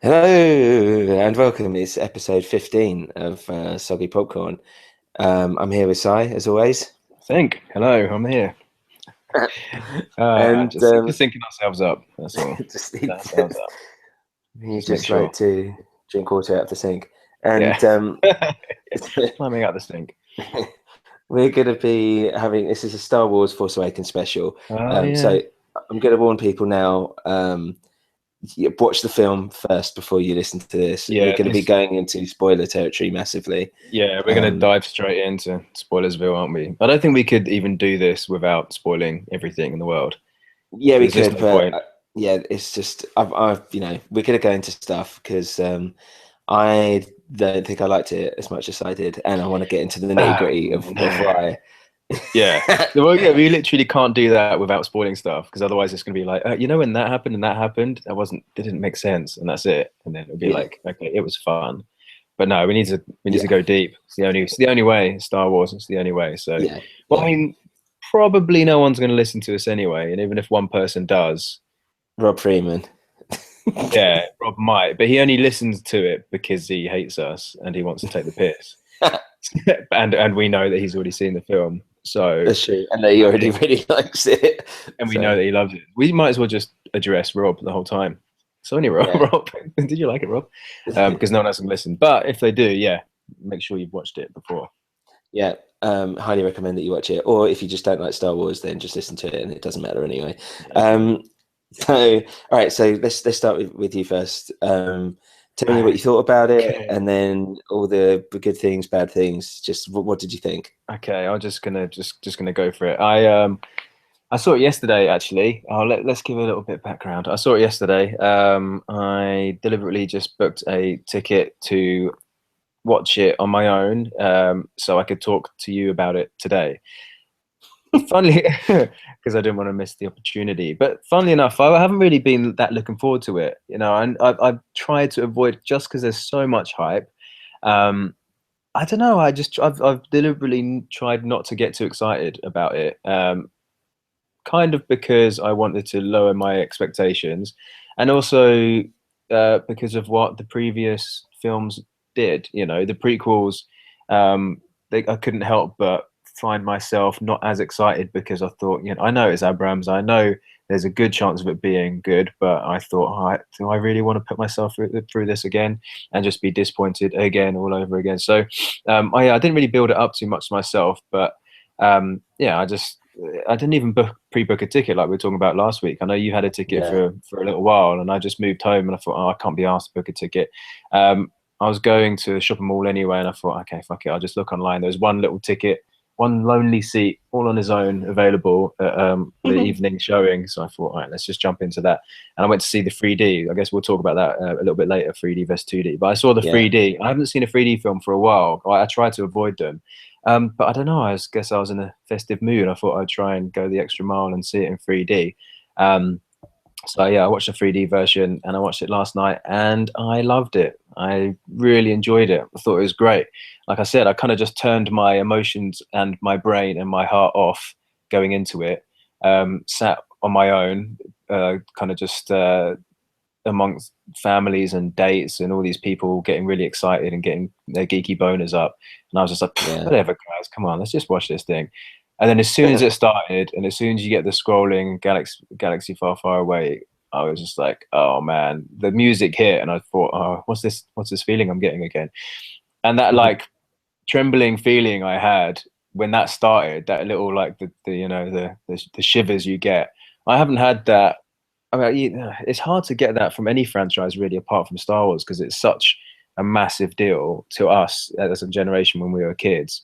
Hello and welcome. It's episode 15 of Soggy Popcorn. I'm here with Sai, as always. Think. Hello, I'm here. And Just syncing ourselves up. That's all. just Syncing ourselves up. you Just make just like sure. to drink water out of the sink. Yeah. And Climbing out the stink. we're going to be having this is a Star Wars Force Awakens special. Oh yeah. So I'm going to warn people now. Watch the film first before you listen to this. We're Yeah. going to be going into spoiler territory massively. Yeah, we're gonna Um, dive straight into Spoilersville, aren't we? I don't think we could even do this without spoiling everything in the world. Yeah, we There's just could, no but point. yeah, it's just we're gonna go into stuff because I don't think I liked it as much as I did, and I want to get into the nitty Oh, gritty of no. why. Yeah. Well, yeah, we literally can't do that without spoiling stuff because otherwise it's gonna be like, when that happened and that happened, it didn't make sense, and that's it. And then it'll be Yeah, like, okay, it was fun. But no, we need to yeah, go deep. It's the only way. Star Wars. It's the only way. So, yeah, well, I yeah. mean, probably no one's going to listen to us anyway. And even if one person does, Rob Freeman. yeah, Rob might, but he only listens to it because he hates us and he wants to take the piss. And we know that he's already seen the film, so That's true, and he I already think, really likes it. and we know So that he loves it. We might as well just address Rob the whole time. So anyway, Rob, yeah, Rob, did you like it, Rob? Because no one else can listen. But if they do, yeah, make sure you've watched it before. yeah. Highly recommend that you watch it, or if you just don't like Star Wars, then just listen to it, and it doesn't matter anyway. Yeah. Um, So, all right. So let's start with you first. Tell me what you thought about it, Okay. and then all the good things, bad things. Just what did you think? Okay, I'm just gonna go for it. I saw it yesterday actually. Let's give a little bit of background. I saw it yesterday. I deliberately just booked a ticket to watch it on my own, so I could talk to you about it today. Funnily, because I didn't want to miss the opportunity. But funnily enough, I haven't really been that looking forward to it, and I've tried to avoid just because there's so much hype. Um, I don't know. I've deliberately tried not to get too excited about it. Kind of because I wanted to lower my expectations, and also because of what the previous films did. The prequels. I couldn't help but find myself not as excited because I thought, I know it's Abrams. I know there's a good chance of it being good, but I thought, do I really want to put myself through this again and just be disappointed again all over again? So, I didn't really build it up too much myself, but yeah, I didn't even pre-book a ticket like we were talking about last week. I know you had a ticket Yeah, for a little while, and I just moved home, and I thought, oh, I can't be asked to book a ticket. I was going to the shopping mall anyway, and I thought, okay, fuck it, I'll just look online. There was one little ticket, one lonely seat, all on his own, available at the evening showing. So I thought, all right, let's just jump into that. And I went to see the 3D. I guess we'll talk about that a little bit later, 3D versus 2D. But I saw the yeah, 3D. I haven't seen a 3D film for a while. I try to avoid them. But I don't know. Guess I was in a festive mood. I thought I'd try and go the extra mile and see it in 3D. Um, so yeah, I watched the 3D version and I watched it last night and I loved it. I really enjoyed it. I thought it was great. Like I said, I kind of just turned my emotions and my brain and my heart off going into it. Sat on my own, kind of just amongst families and dates and all these people getting really excited and getting their geeky boners up. And I was just like, yeah, whatever, guys, come on, let's just watch this thing. And then as soon as it started, and as soon as you get the scrolling galaxy far, far away, I was just like, oh man, the music hit, and I thought, oh, what's this? What's this feeling I'm getting again? And that like trembling feeling I had when that started, that little like the shivers you get. I haven't had that. I mean, it's hard to get that from any franchise really, apart from Star Wars, because it's such a massive deal to us as a generation when we were kids.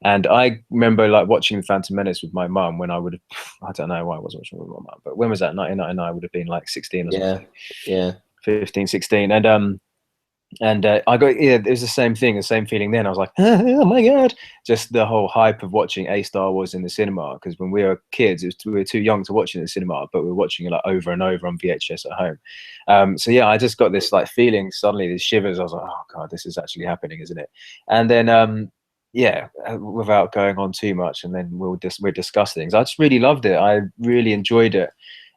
And I remember like watching The Phantom Menace with my mum when I would have, I don't know why I was watching with my mum, but when was that? 1999, I would have been like 16 or yeah, something, yeah, 15, 16. And I got, yeah, it was the same thing, the same feeling then. I was like, oh my God, just the whole hype of watching a Star Wars in the cinema. Because when we were kids, we were too young to watch it in the cinema, but we were watching it like over and over on VHS at home. So yeah, I just got this like feeling suddenly, these shivers. I was like, oh God, this is actually happening, isn't it? And then, yeah, without going on too much, and then we'll discuss things. I just really loved it. I really enjoyed it.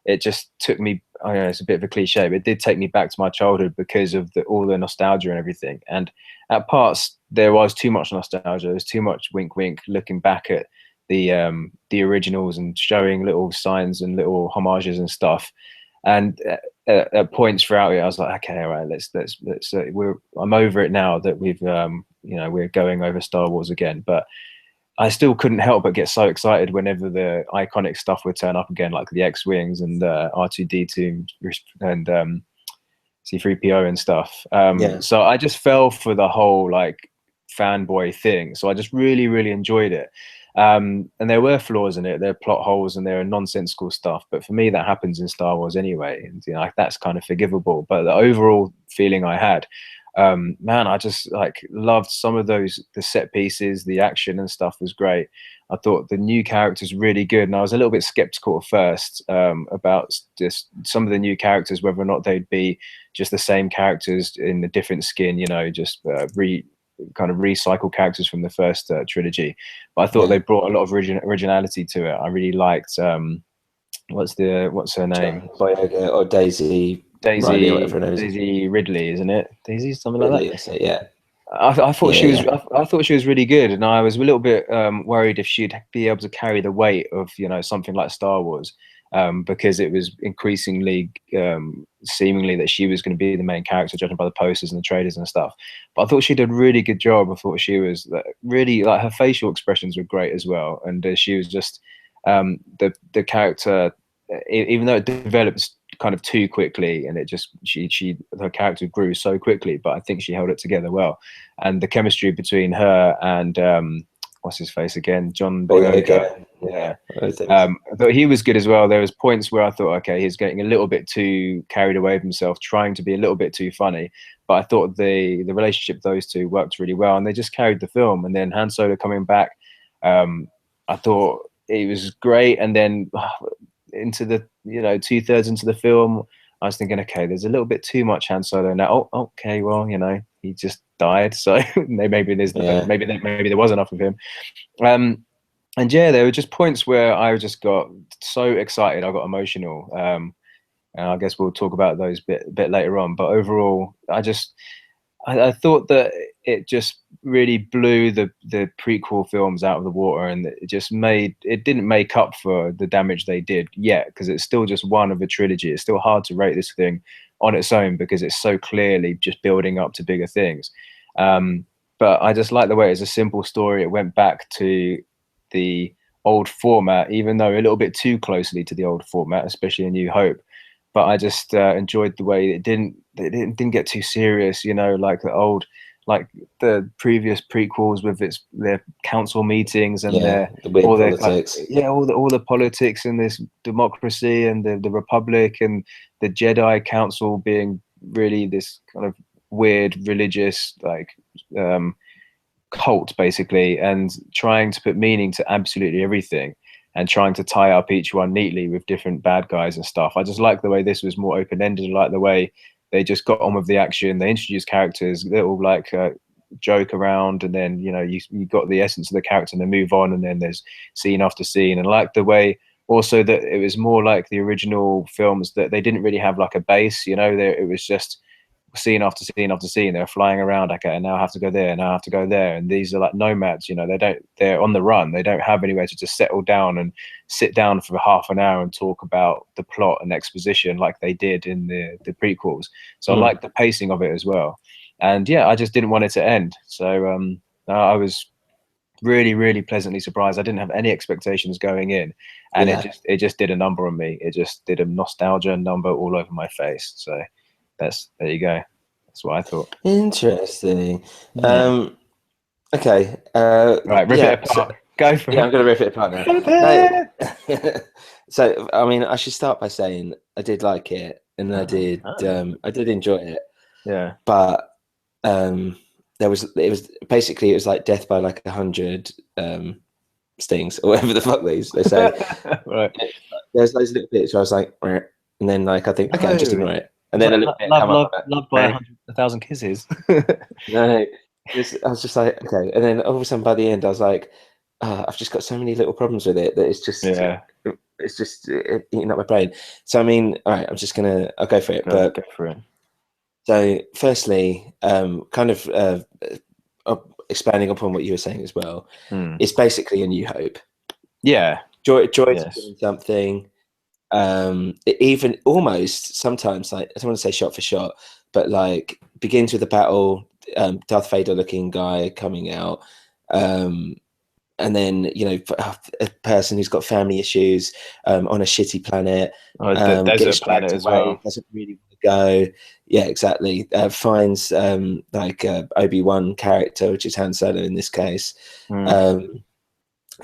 It just took me I know it's a bit of a cliche, but it did take me back to my childhood because of all the nostalgia and everything. And at parts there was too much nostalgia. There was too much wink, wink, looking back at the originals and showing little signs and little homages and stuff. And at points throughout it, I was like, okay, all right, let's I'm over it now that we've we're going over Star Wars again. But I still couldn't help but get so excited whenever the iconic stuff would turn up again, like the X-wings and R2D2 and C3PO and stuff. So I just fell for the whole like fanboy thing. So I just really, really enjoyed it. And there were flaws in it. There are plot holes and there are nonsensical stuff. But for me, that happens in Star Wars anyway. And, that's kind of forgivable. But the overall feeling I had, man, I just like loved some of the set pieces, the action and stuff was great. I thought the new characters really good, and I was a little bit skeptical at first about just some of the new characters, whether or not they'd be just the same characters in a different skin, just kind of recycle characters from the first trilogy. But I thought they brought a lot of originality to it. I really liked what's her name? Boyega or Daisy Riley or whatever her name is. Daisy Ridley, isn't it? Daisy, something like that. Yeah. I thought she was. I thought she was really good, and I was a little bit worried if she'd be able to carry the weight of something like Star Wars, because it was increasingly seemingly that she was going to be the main character, judging by the posters and the trailers and stuff. But I thought she did a really good job. I thought she was really, like, her facial expressions were great as well, and she was just the character, even though it develops kind of too quickly, and it just her character grew so quickly, but I think she held it together well. And the chemistry between her and what's his face again, John Boyega, but he was good as well. There was points where I thought, okay, he's getting a little bit too carried away with himself, trying to be a little bit too funny, but I thought the relationship of those two worked really well, and they just carried the film. And then Han Solo coming back, I thought it was great. And then into the 2/3 into the film, I was thinking, okay, there's a little bit too much Han Solo now. Oh, okay, well, he just died, so maybe there was enough of him. And yeah, there were just points where I just got so excited, I got emotional. And I guess we'll talk about those bit later on. But overall, I thought that it just really blew the prequel films out of the water, and it didn't make up for the damage they did yet, because it's still just one of a trilogy. It's still hard to rate this thing on its own because it's so clearly just building up to bigger things. But I just like the way it's a simple story. It went back to the old format, even though a little bit too closely to the old format, especially in New Hope. But I just enjoyed the way it didn't get too serious, like the previous prequels with their council meetings and all the politics and this democracy and the Republic and the Jedi Council being really this kind of weird religious cult, basically, and trying to put meaning to absolutely everything, and trying to tie up each one neatly with different bad guys and stuff. I just like the way this was more open-ended. I like the way they just got on with the action. They introduced characters, little joke around, and then you got the essence of the character and they move on, and then there's scene after scene. And I like the way also that it was more like the original films, that they didn't really have like a base, it was just scene after scene after scene. They're flying around, okay, and now I have to go there, now I have to go there. And these are like nomads, they're on the run. They don't have anywhere to just settle down and sit down for half an hour and talk about the plot and exposition like they did in the prequels. So I like the pacing of it as well. And yeah, I just didn't want it to end. So I was really, really pleasantly surprised. I didn't have any expectations going in, and it just did a number on me. It just did a nostalgia number all over my face. So there you go. That's what I thought. Interesting. Yeah. Okay. Right, rip it apart. Go for it. I'm going to rip it apart now. So, I mean, I should start by saying I did like it, and I did enjoy it. Yeah. But it was basically like death by like 100 stings, or whatever the fuck they say. Right. There's those little bits where I was like, and then I think, okay, I'll just ignore it. And then a little bit love by 1,000 kisses. No, I was just like, okay. And then all of a sudden, by the end, I was like, I've just got so many little problems with it that it's just, it's just eating up my brain. So I mean, all right, I'll go for it. But Go for it. so firstly, kind of expanding upon what you were saying as well, it's basically A New Hope. Yeah. Joy to Yes. doing something. Even almost sometimes, like, I don't want to say shot for shot, but like begins with a battle, Darth Vader looking guy coming out, and then, you know, a person who's got family issues on a shitty planet, The gets desert planet dragged as away, well. doesn't really want to go. Yeah, exactly. Finds like Obi-Wan character, which is Han Solo in this case,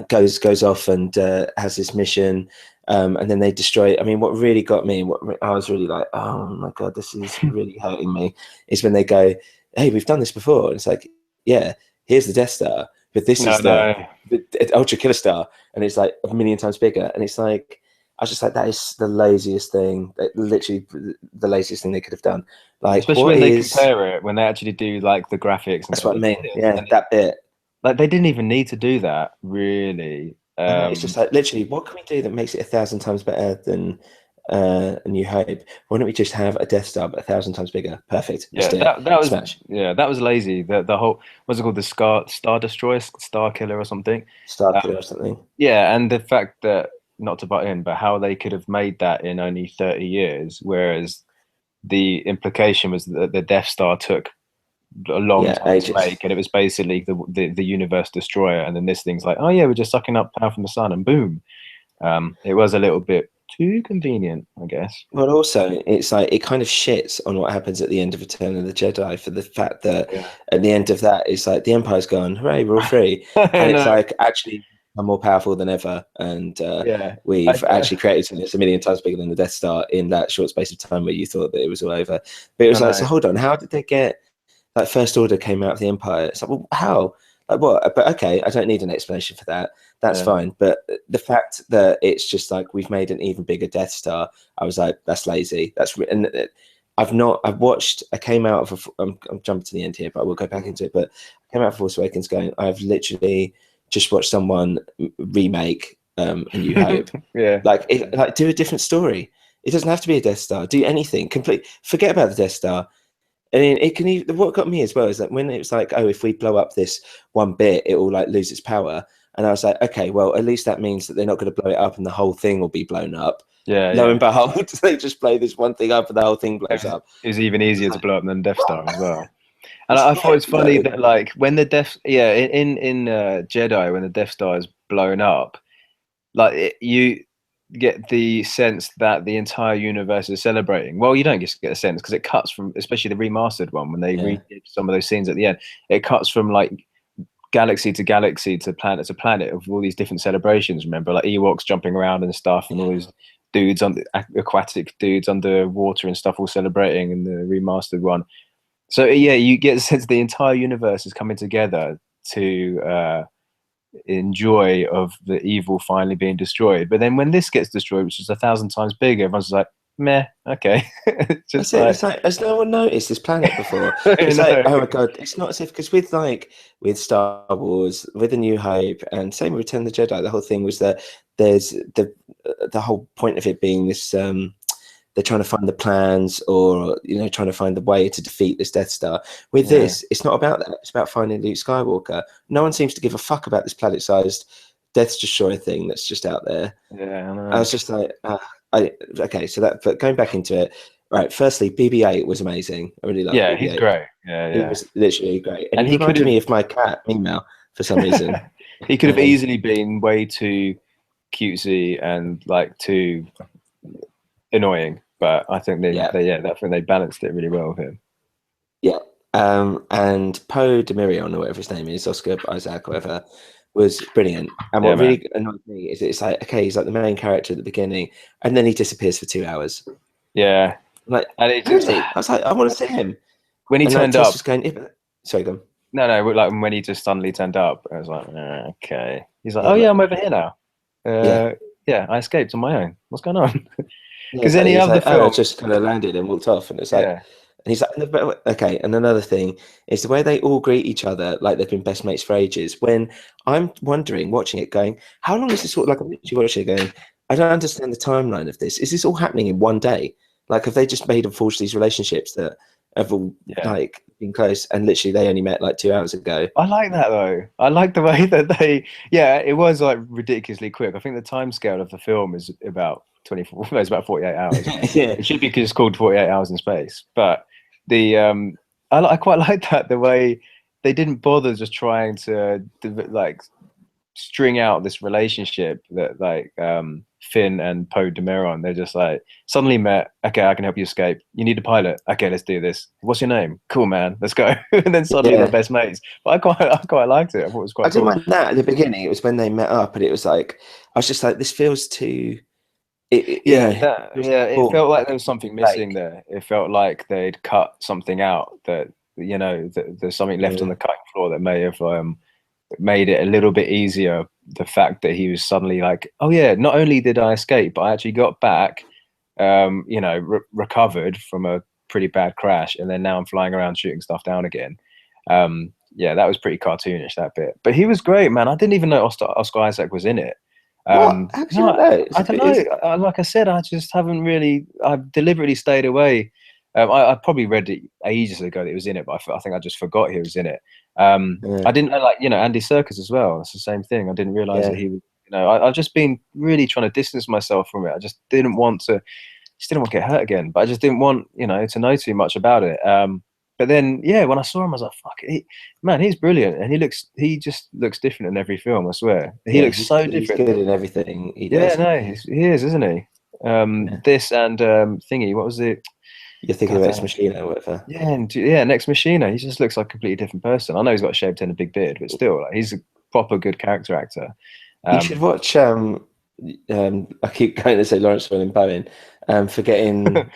goes off and has this mission, and then they destroy it. I mean, what really got me, what I was really like, oh my god, this is really hurting me, is when they go, hey, we've done this before. And it's like, yeah, here's the Death Star, but this is the Ultra Killer Star, and it's like a million times bigger. And it's like, I was just like, that is the laziest thing, literally the laziest thing they could have done. Like, especially when they compare it, when they actually do like the graphics and that's go, what I mean. Yeah, that bit. Like, they didn't even need to do that, really. It's just like, literally, what can we do that makes it 1,000 times better than A New Hope? Why don't we just have a Death Star but 1,000 times bigger? Perfect. Let's do it. That was Smash. that was lazy. The whole, what's it called, the Star Destroyer, Star Killer or something. Star Killer or something. Yeah, and the fact that, not to butt in, but how they could have made that in only 30 years, whereas the implication was that the Death Star took a long time to make, and it was basically the universe destroyer. And then this thing's like, oh yeah, we're just sucking up power from the sun, and boom. It was a little bit too convenient, I guess. But also, it's like, it kind of shits on what happens at the end of Return of the Jedi, for the fact that at the end of that, it's like the Empire's gone, hooray, we're all free. And it's like, actually, I'm more powerful than ever, and we've actually created something that's a million times bigger than the Death Star in that short space of time where you thought that it was all over. But it was like, so hold on, how did they get, like, First Order came out of the Empire? It's like, well, how? Like, what? But okay, I don't need an explanation for that. That's fine. But the fact that it's just like, we've made an even bigger Death Star, I was like, that's lazy. And I came out of I'm jumping to the end here, but I will go back into it. But I came out of Force Awakens going, I've literally just watched someone remake A New Hope. Like do a different story. It doesn't have to be a Death Star. Do anything. Forget about the Death Star. I mean, it can even, what got me as well is that when it was like, oh, if we blow up this one bit, it will like lose its power. And I was like, okay, well, at least that means that they're not going to blow it up and the whole thing will be blown up. Lo and behold, they just blow this one thing up and the whole thing blows up. It was even easier to blow up than Death Star as well. And I thought it's funny that, like, when the in Jedi, when the Death Star is blown up, like, you get the sense that the entire universe is celebrating. Well, you don't just get a sense, because it cuts from, especially the remastered one, when they redid some of those scenes at the end, it cuts from like galaxy to galaxy to planet of all these different celebrations. Remember, like Ewoks jumping around and stuff, and all these dudes on aquatic dudes underwater and stuff all celebrating in the remastered one. So yeah, you get a sense the entire universe is coming together to enjoy of the evil finally being destroyed. But then when this gets destroyed, which is 1,000 times bigger, everyone's like, meh, okay. It's like, has no one noticed this planet before? It's like, oh my god, it's not as if, because with Star Wars, with A New Hope, and same with Return of the Jedi, the whole thing was that there's the whole point of it being this, they're trying to find the plans, or, you know, trying to find the way to defeat this Death Star. With this, it's not about that. It's about finding Luke Skywalker. No one seems to give a fuck about this planet-sized Death Destroyer thing that's just out there. Yeah, I know. I was just like, okay, so that. But going back into it, right? Firstly, BB-8 was amazing. I really liked BB-8. He's great. He was literally great, and he reminded me of my cat Meow for some reason. He could have easily been way too cutesy and like too annoying, but I think they balanced it really well with him. Yeah. And Poe Dameron, or whatever his name is, Oscar Isaac, whatever, was brilliant. And what really annoyed me is it's like, okay, he's like the main character at the beginning, and then he disappears for 2 hours. Yeah. Like, and I was like, I want to see him. When he turned up. Sorry, go on. No, like when he just suddenly turned up, I was like, okay. He's like, oh yeah, I'm over here now. Yeah, I escaped on my own. What's going on? Because any other film, I just kind of landed and walked off, and it's like, and he's like, okay. And another thing is the way they all greet each other, like they've been best mates for ages. When I'm wondering, watching it, going, how long is this? Like, I'm literally watching it, going, I don't understand the timeline of this. Is this all happening in one day? Like, have they just made and forged these relationships that have all like been close, and literally they only met like 2 hours ago? I like that though. I like the way that it was like ridiculously quick. I think the time scale of the film is about 24, it's about 48 hours. Yeah. It should be because it's called 48 Hours in Space. But I quite like that, the way they didn't bother just trying to like string out this relationship that like Finn and Poe Dameron. They're just like suddenly met. Okay, I can help you escape. You need a pilot. Okay, let's do this. What's your name? Cool, man. Let's go. And then suddenly they're best mates. But I quite liked it. I thought it was quite cool. I didn't mind that at the beginning. It was when they met up, and it was like I was just like, this feels too. It felt like there was something missing there. It felt like they'd cut something out, that there's something left on the cutting floor that may have made it a little bit easier. The fact that he was suddenly like, oh yeah, not only did I escape, but I actually got back, recovered from a pretty bad crash, and then now I'm flying around shooting stuff down again. That was pretty cartoonish, that bit. But he was great, man. I didn't even know Oscar Isaac was in it. I don't know. Like I said, I just haven't really. I've deliberately stayed away. I probably read it ages ago that he was in it, but I think I just forgot he was in it. I didn't know, like, Andy Serkis as well. It's the same thing. I didn't realize that he was. I've just been really trying to distance myself from it. I just didn't want to get hurt again. But I just didn't want to know too much about it. But then, when I saw him, I was like, "Fuck, man, he's brilliant," and he just looks different in every film. I swear, he looks so different. He's good in everything he does. Yeah, no, he is, isn't he? This and thingy. What was it? You're thinking of Ex Machina or whatever. Yeah, Ex Machina. He just looks like a completely different person. I know he's got a shaved head and a big beard, but still, like, he's a proper good character actor. You should watch. I keep going to say Lawrence Bowen. Forgetting.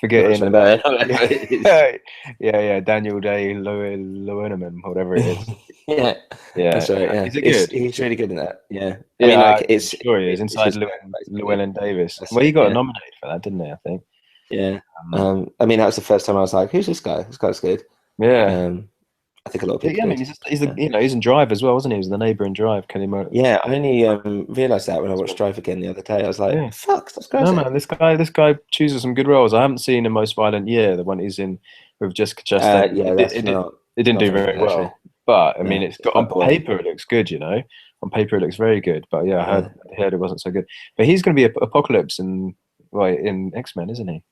Yeah, Daniel Day Lewinman, whatever it is. yeah, that's right. Yeah, he's really good in that. Yeah, I mean, like, it's sure he is. Inside Llewellyn Davis. Well, he got nominated for that, didn't he? I think. Yeah. I mean, that was the first time I was like, "Who's this guy? This guy's good." Yeah. I think a lot of people. Yeah, I mean, he's in Drive as well, wasn't he? He was the neighbour in Drive. Yeah, I only realised that when I watched Drive again the other day. I was like, "Fuck, that's crazy." No, man, this guy chooses some good roles. I haven't seen The Most Violent Year, the one he's in with Jessica Chastain. It didn't do very well, actually. But I mean, on paper it looks good. On paper it looks very good. But yeah, I heard it wasn't so good. But he's going to be Apocalypse in X-Men, isn't he?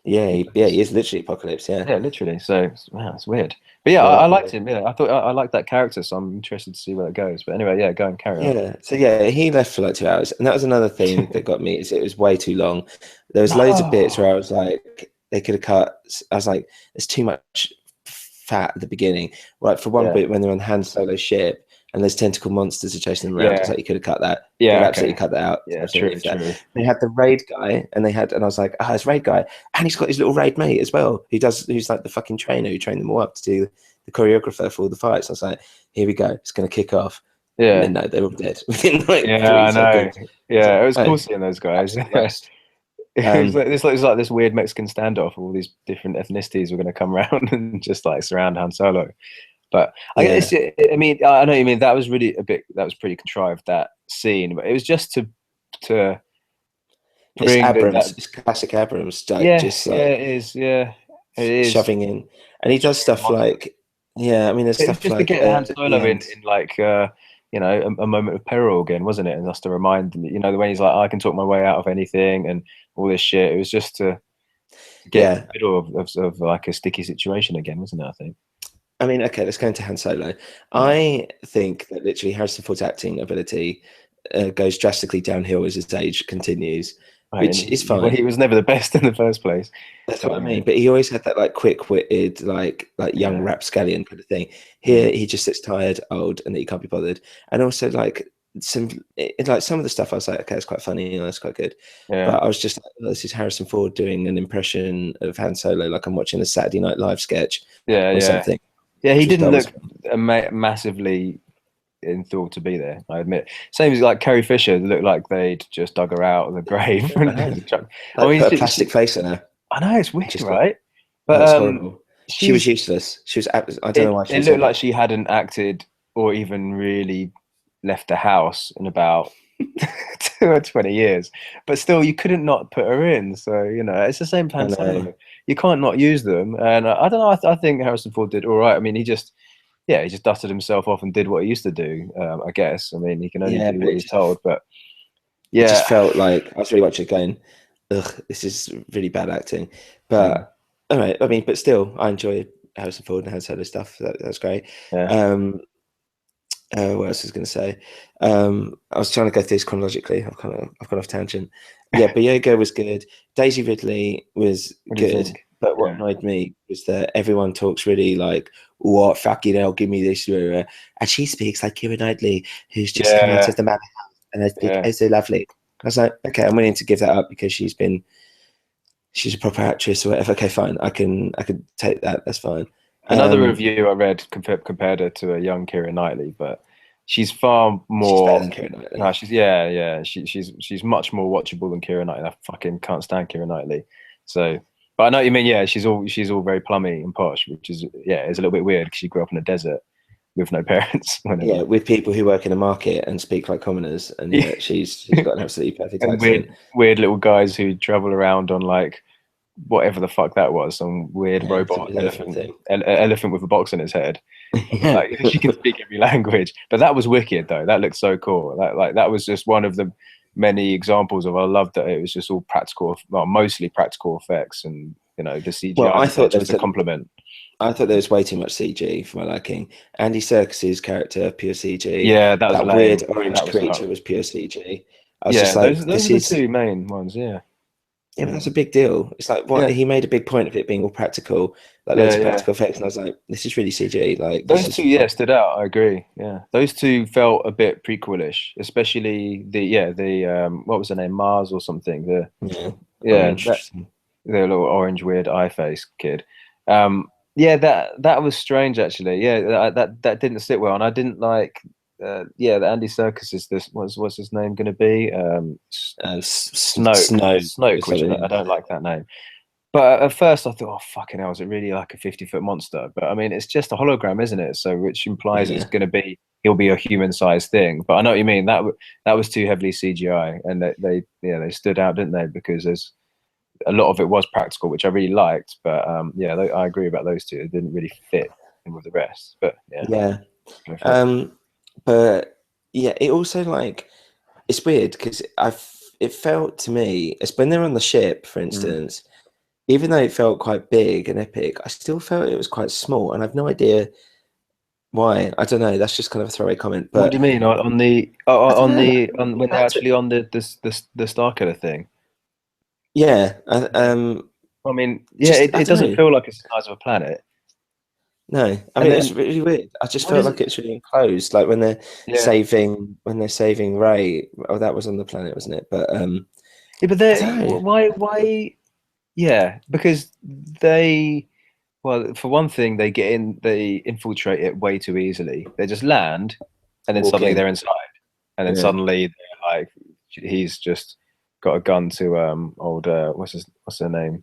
Yeah, he is literally Apocalypse. Yeah, literally. So wow, it's weird. But yeah, I liked him. Yeah, I thought I liked that character, so I'm interested to see where it goes. But anyway, go and carry on. Yeah. So he left for like 2 hours, and that was another thing that got me. Is it was way too long. There was loads of bits where I was like, they could have cut. I was like, there's too much fat at the beginning. Like for one bit when they're on Han Solo's ship. And there's tentacle monsters are chasing them around. It's like, you could have cut that. Yeah, absolutely cut that out. Yeah, true. They had the raid guy, and I was like, it's raid guy, and he's got his little raid mate as well. Who's like the fucking trainer who trained them all up to do the choreographer for all the fights. I was like, here we go, it's going to kick off. Yeah. And then no, they were all dead within like 3 I know. seconds. Yeah, it was cool seeing those guys. It's like this weird Mexican standoff. All these different ethnicities were going to come around and just like surround Han Solo. But I guess, I mean, I know what you mean. That was pretty contrived, that scene. But it was just to bring it's classic Abrams. It is. Yeah, it is shoving in, and he does stuff like, I mean, there's stuff just like to get Han Solo in like a moment of peril again, wasn't it? And just to remind them, when he's like, I can talk my way out of anything and all this shit. It was just to get in the middle of like a sticky situation again, wasn't it? I think. I mean, okay, let's go into Han Solo. I think that literally Harrison Ford's acting ability goes drastically downhill as his age continues, which is fine. Well, he was never the best in the first place. That's what I mean. But he always had that like quick-witted, like young rapscallion kind of thing. Here, he just sits tired, old, and that he can't be bothered. And also like some of the stuff, I was like, okay, it's quite funny, that's quite good. Yeah. But I was just like, this is Harrison Ford doing an impression of Han Solo, like I'm watching a Saturday Night Live sketch or something. Yeah, he didn't look massively enthused to be there, I admit. Same as like Carrie Fisher, looked like they'd just dug her out of the grave. I mean, put a plastic face on her. I know, it's weird, right? But horrible. She was useless. She was. I don't know why. It looked like she hadn't acted or even really left the house in about 20 years, but still you couldn't not put her in. So it's the same plan solo. You can't not use them. And I don't know. I think Harrison Ford did all right. I mean, he just dusted himself off and did what he used to do. I guess. I mean, he can only do what he's told. But it just felt like I was really watching it going, ugh, this is really bad acting. But all right, I mean, but still, I enjoy Harrison Ford and Han Solo stuff. That's great. Yeah. What else was I going to say? I was trying to go through this chronologically. I've gone off tangent. Yeah, Boyega was good. Daisy Ridley was good. But what annoyed me was that everyone talks really like, what fucking hell, give me this. And she speaks like Keira Knightley, who's just come out of the manor house. And I speak, oh, so lovely. I was like, okay, I'm willing to give that up because she's a proper actress or whatever. Okay, fine. I can take that. That's fine. Another review I read compared her to a young Keira Knightley, but she's far more. She's better than Keira Knightley. She's much more watchable than Keira Knightley. I fucking can't stand Keira Knightley. So, but I know what you mean. Yeah, she's all very plummy and posh, which is is a little bit weird because she grew up in a desert with no parents. Yeah, with people who work in a market and speak like commoners, and yet she's got an absolutely perfect accent. Weird little guys who travel around on like whatever the fuck that was, some weird robot elephant with a box in its head. Like, she can speak every language, but that was wicked though. That looked so cool. That was just one of the many examples of, I loved that it was just all practical, well, mostly practical effects, and the CGI. Well, I thought there was a compliment. I thought there was way too much CG for my liking. Andy Serkis's character, pure CG. Yeah, that weird orange creature was pure CG. I was just like, those are the two main ones. Yeah, but that's a big deal. It's like he made a big point of it being all practical, like loads of practical effects, and I was like, this is really CG. Like those two, stood out. I agree. Yeah, those two felt a bit prequelish, especially the what was the name, Mars or something. The little orange weird eye face kid. That was strange actually. Yeah, that didn't sit well, and I didn't like. The Andy Serkis is this. What's his name going to be? Snoke, which I don't like that name. But at first I thought, oh fucking hell, is it really like a 50-foot monster? But I mean, it's just a hologram, isn't it? So which implies it's going to be, he'll be a human-sized thing. But I know what you mean. That was too heavily CGI, and they stood out, didn't they? Because there's a lot of it was practical, which I really liked. But I agree about those two. It didn't really fit in with the rest. But but it also, like, it's weird because it felt to me, as when they're on the ship, for instance, even though it felt quite big and epic, I still felt it was quite small, and I've no idea why. I don't know. That's just kind of a throwaway comment. But what do you mean on when they're actually on the Starkiller thing? Yeah. I mean, it doesn't feel like it's the size of a planet. No, I mean, it's really weird. I just felt like it's really enclosed, like when they're saving Ray. Oh, that was on the planet, wasn't it? But why? Yeah, because for one thing, they infiltrate it way too easily. They just land, and then suddenly they're inside, and then suddenly they're like, he's just got a gun to old what's her name?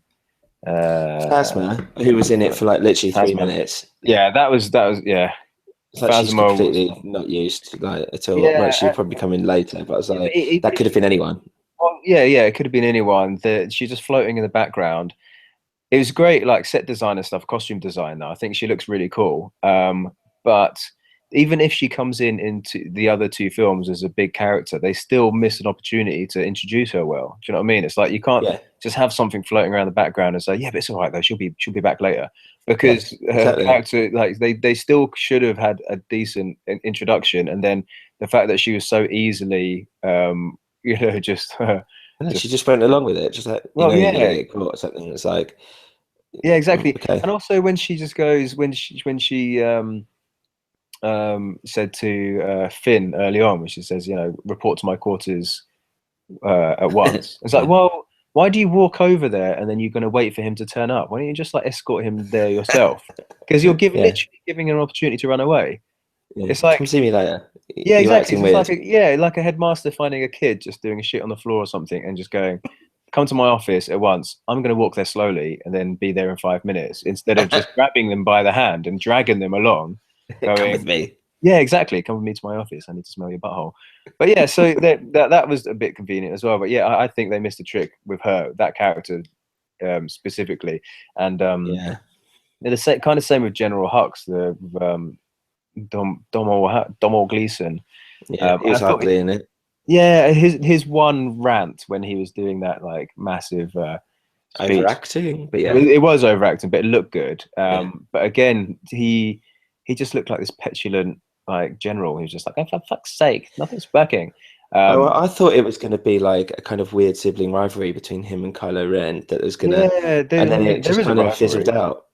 Phasma, who was in it for like literally 3 minutes. Yeah, that was yeah. Like she's completely not used like at all. Yeah, she'd probably come in later, but I was like, that could have been anyone. Well, it could have been anyone. She's just floating in the background. It was great, like set design and stuff, costume design. Though I think she looks really cool. But even if she comes into the other two films as a big character, they still miss an opportunity to introduce her well. Do you know what I mean? It's like you can't just have something floating around the background and say, yeah, but it's all right though. She'll be back later, because her character, like they still should have had a decent introduction. And then the fact that she was so easily, just she just went along with it, just like you're gonna get caught or something. It's like exactly. Okay. And also when she just goes when she said to Finn early on, when she says, report to my quarters at once. It's like, well, why do you walk over there and then you're going to wait for him to turn up? Why don't you just like escort him there yourself? Because you're literally giving him an opportunity to run away. Yeah. It's like, come see me later. Yeah, exactly. It's like a headmaster finding a kid just doing a shit on the floor or something and just going, come to my office at once. I'm going to walk there slowly and then be there in 5 minutes, instead of just grabbing them by the hand and dragging them along. Come with me. Yeah, exactly. Come with me to my office. I need to smell your butthole. But yeah, so that was a bit convenient as well. But yeah, I think they missed a trick with her, that character specifically. And Yeah, the same kind of same with General Hux, the Domo Gleason. yeah, he I was thought, ugly in it. yeah, his one rant when he was doing that like massive speech, Overacting, but it was overacting, but it looked good. yeah. But again, he just looked like this petulant like general who's just like, oh, for fuck's sake, nothing's working. Oh, I thought it was going to be like a kind of weird sibling rivalry between him and Kylo Ren that was gonna, Yeah, and then it there just is a kind of fizzled rivalry. out.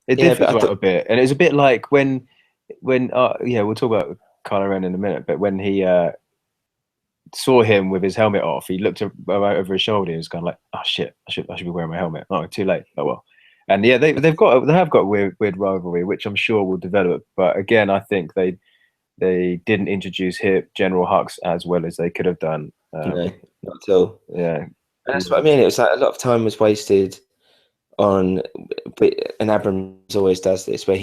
It Yeah, did but I fizzle out a thought, bit, and it was a bit like when yeah, we'll talk about Kylo Ren in a minute, but when he saw him with his helmet off, he looked over his shoulder. He was kind of like, "Oh shit, I should be wearing my helmet." Oh, too late. Oh well. And yeah, they have got weird rivalry, which I'm sure will develop. But again, I think they didn't introduce General Hux as well as they could have done. no, not at all. Yeah, And that's what I mean. It was like a lot of time was wasted on, and Abrams always does this, where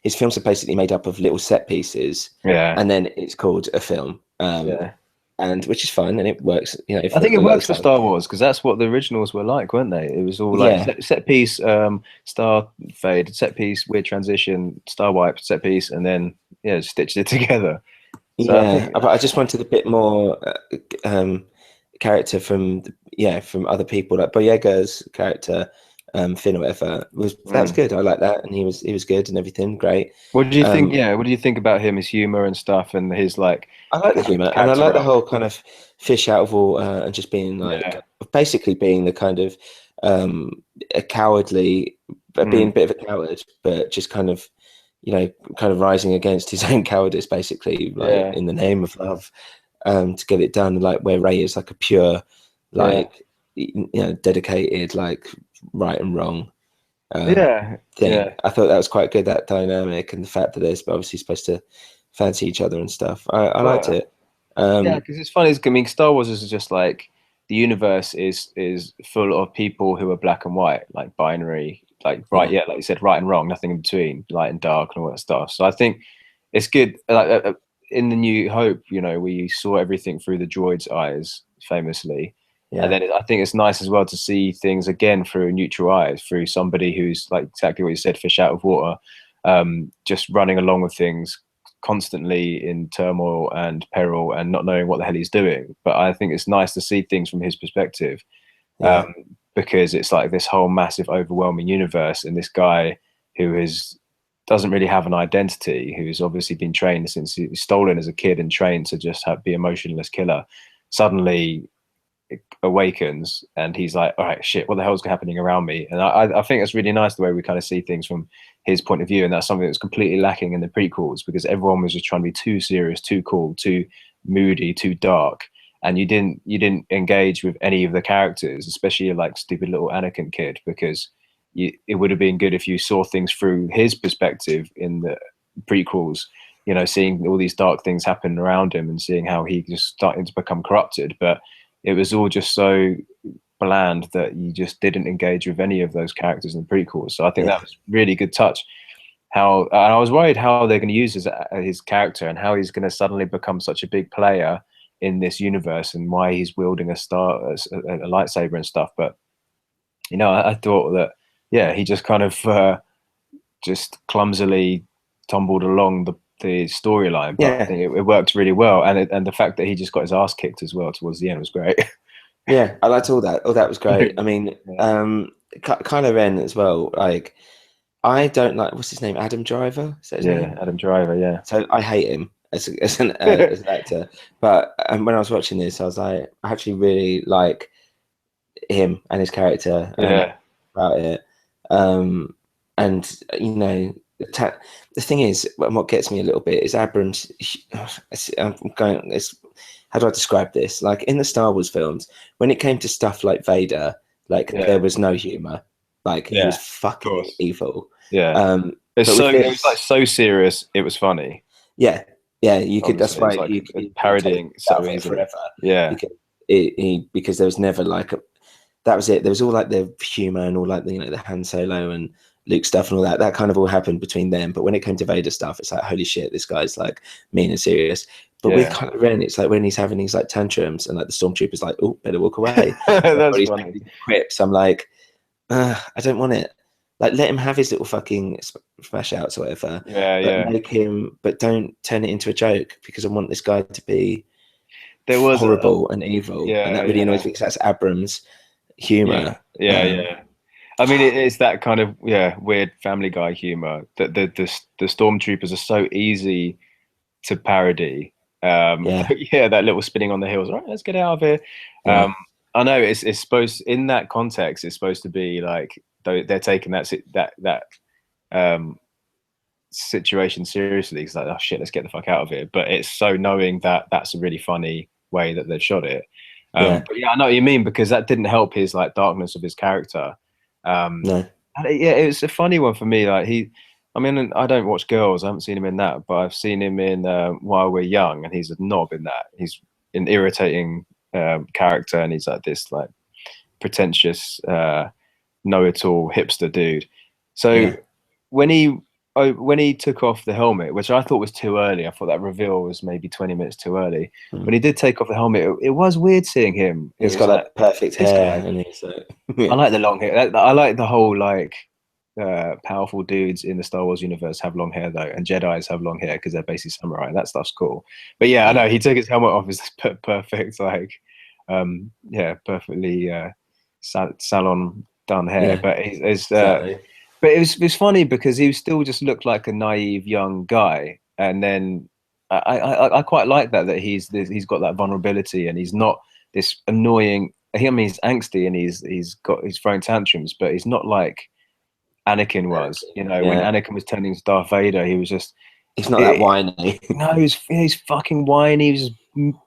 his films are basically made up of little set pieces, yeah, and then it's called a film. yeah. And which is fine and it works, I for think it a lot of works the for time. Star Wars because that's what the originals were like, weren't they? It was all like Yeah, set piece, star fade, set piece, weird transition, star wipe, set piece, and then yeah, stitched it together. So I yeah, think but I just wanted a bit more character from from other people, like Boyega's character, Finn or whatever, was mm. good. I like that, and he was good and everything, great. What do you think? Um, Yeah, what do you think about him, his humor and stuff, and his like I like the humor, and I like character the arc? whole kind of fish out of water and just being Yeah, like, basically being the kind of a cowardly, being mm. a bit of a coward, but just kind of, kind of rising against his own cowardice, basically, like Yeah, in the name of love, to get it done. Like where Ray is like a pure, yeah, like dedicated, like right and wrong yeah, thing. yeah. I thought that was quite good, that dynamic, and the fact that they're obviously supposed to fancy each other and stuff. I liked Well, it. yeah, Um, because it's funny. I mean, Star Wars is just like the universe is full of people who are black and white, like binary, like right, yeah, yeah, like you said, right and wrong, nothing in between, light and dark, and all that stuff. So I think it's good. Like in the New Hope, we saw everything through the droid's eyes, famously, and yeah, then I think it's nice as well to see things again through neutral eyes, through somebody who's like exactly what you said, fish out of water, just running along with things constantly in turmoil and peril and not knowing what the hell he's doing. But I think it's nice to see things from his perspective, yeah, because it's like this whole massive, overwhelming universe, and this guy who doesn't really have an identity, who's obviously been trained since he was stolen as a kid and trained to just be a motionless killer, suddenly awakens and he's like, all right, shit, what the hell's happening around me? And I think it's really nice the way we kind of see things from his point of view, and that's something that's completely lacking in the prequels because everyone was just trying to be too serious, too cool, too moody, too dark, and you didn't engage with any of the characters, especially like stupid little Anakin kid, because it would have been good if you saw things through his perspective in the prequels, seeing all these dark things happen around him and seeing how he just starting to become corrupted. But it was all just so bland that you just didn't engage with any of those characters in the prequels. So I think that yeah, was really good touch. And I was worried how they're going to use his character and how he's going to suddenly become such a big player in this universe and why he's wielding a lightsaber and stuff. But I thought that he just kind of just clumsily tumbled along the storyline, but I yeah, think it worked really well, and the fact that he just got his ass kicked as well towards the end was great. yeah. I liked all that. All that was great. I mean, Yeah. Kylo Ren as well. Like, I don't like, what's his name, Adam Driver. Is that his Yeah, name? Adam Driver. Yeah, So I hate him as an actor. But when I was watching this, I was like, I actually really like him and his character yeah, about it. Um, and the thing is, what gets me a little bit is Abrams. I'm going. How do I describe this? Like in the Star Wars films, when it came to stuff like Vader, like there yeah, was no humor. Like he yeah. was Of fucking course. evil. Yeah, But with it was like this, so serious. It was funny. yeah, yeah, you could. That's Obviously, it why was like you could take parodying out so of it easily. forever Yeah, because because there was never like that was it. There was all like the humor and all like the Han Solo and Luke stuff and all that kind of all happened between them. But when it came to Vader stuff, it's like, holy shit, this guy's like mean and serious. But with Kylo Ren, it's like when he's having these like tantrums and like the stormtrooper's like, oh, better walk away. That's funny. Quips. I'm like, I don't want it. Like, let him have his little fucking smash outs or whatever. But make him, but don't turn it into a joke, because I want this guy to be horrible and evil. And that really annoys me, because that's Abrams' humor. I mean, it's that kind of weird Family Guy humor that the stormtroopers are so easy to parody. That little spinning on the hills. All right, let's get out of here. I know it's supposed, in that context, it's supposed to be like they're taking that situation seriously. It's like, oh shit, let's get the fuck out of here. But it's so knowing that that's a really funny way that they've shot it. But I know what you mean, because that didn't help his like darkness of his character. No. It was a funny one for me. Like I mean, I don't watch Girls. I haven't seen him in that, but I've seen him in While We're Young, and he's a knob in that. He's an irritating character, and he's like this like pretentious, know-it-all hipster dude. So when he took off the helmet, which I thought was too early, I thought that reveal was maybe 20 minutes too early. When he did take off the helmet, it was weird seeing him. He's got that perfect hair, and he's I like the long hair. I like the whole like powerful dudes in the Star Wars universe have long hair though, and Jedis have long hair because they're basically samurai. That stuff's cool. But I know he took his helmet off. It's perfect, like perfectly salon done hair. But exactly. But it was funny because he still just looked like a naive young guy, and then I quite like that he's got that vulnerability, and he's not this annoying. I mean, he's angsty and he's throwing tantrums, but he's not like Anakin was. You know, when Anakin was turning to Darth Vader, he was just. He's not that whiny. No, he's fucking whiny. He was just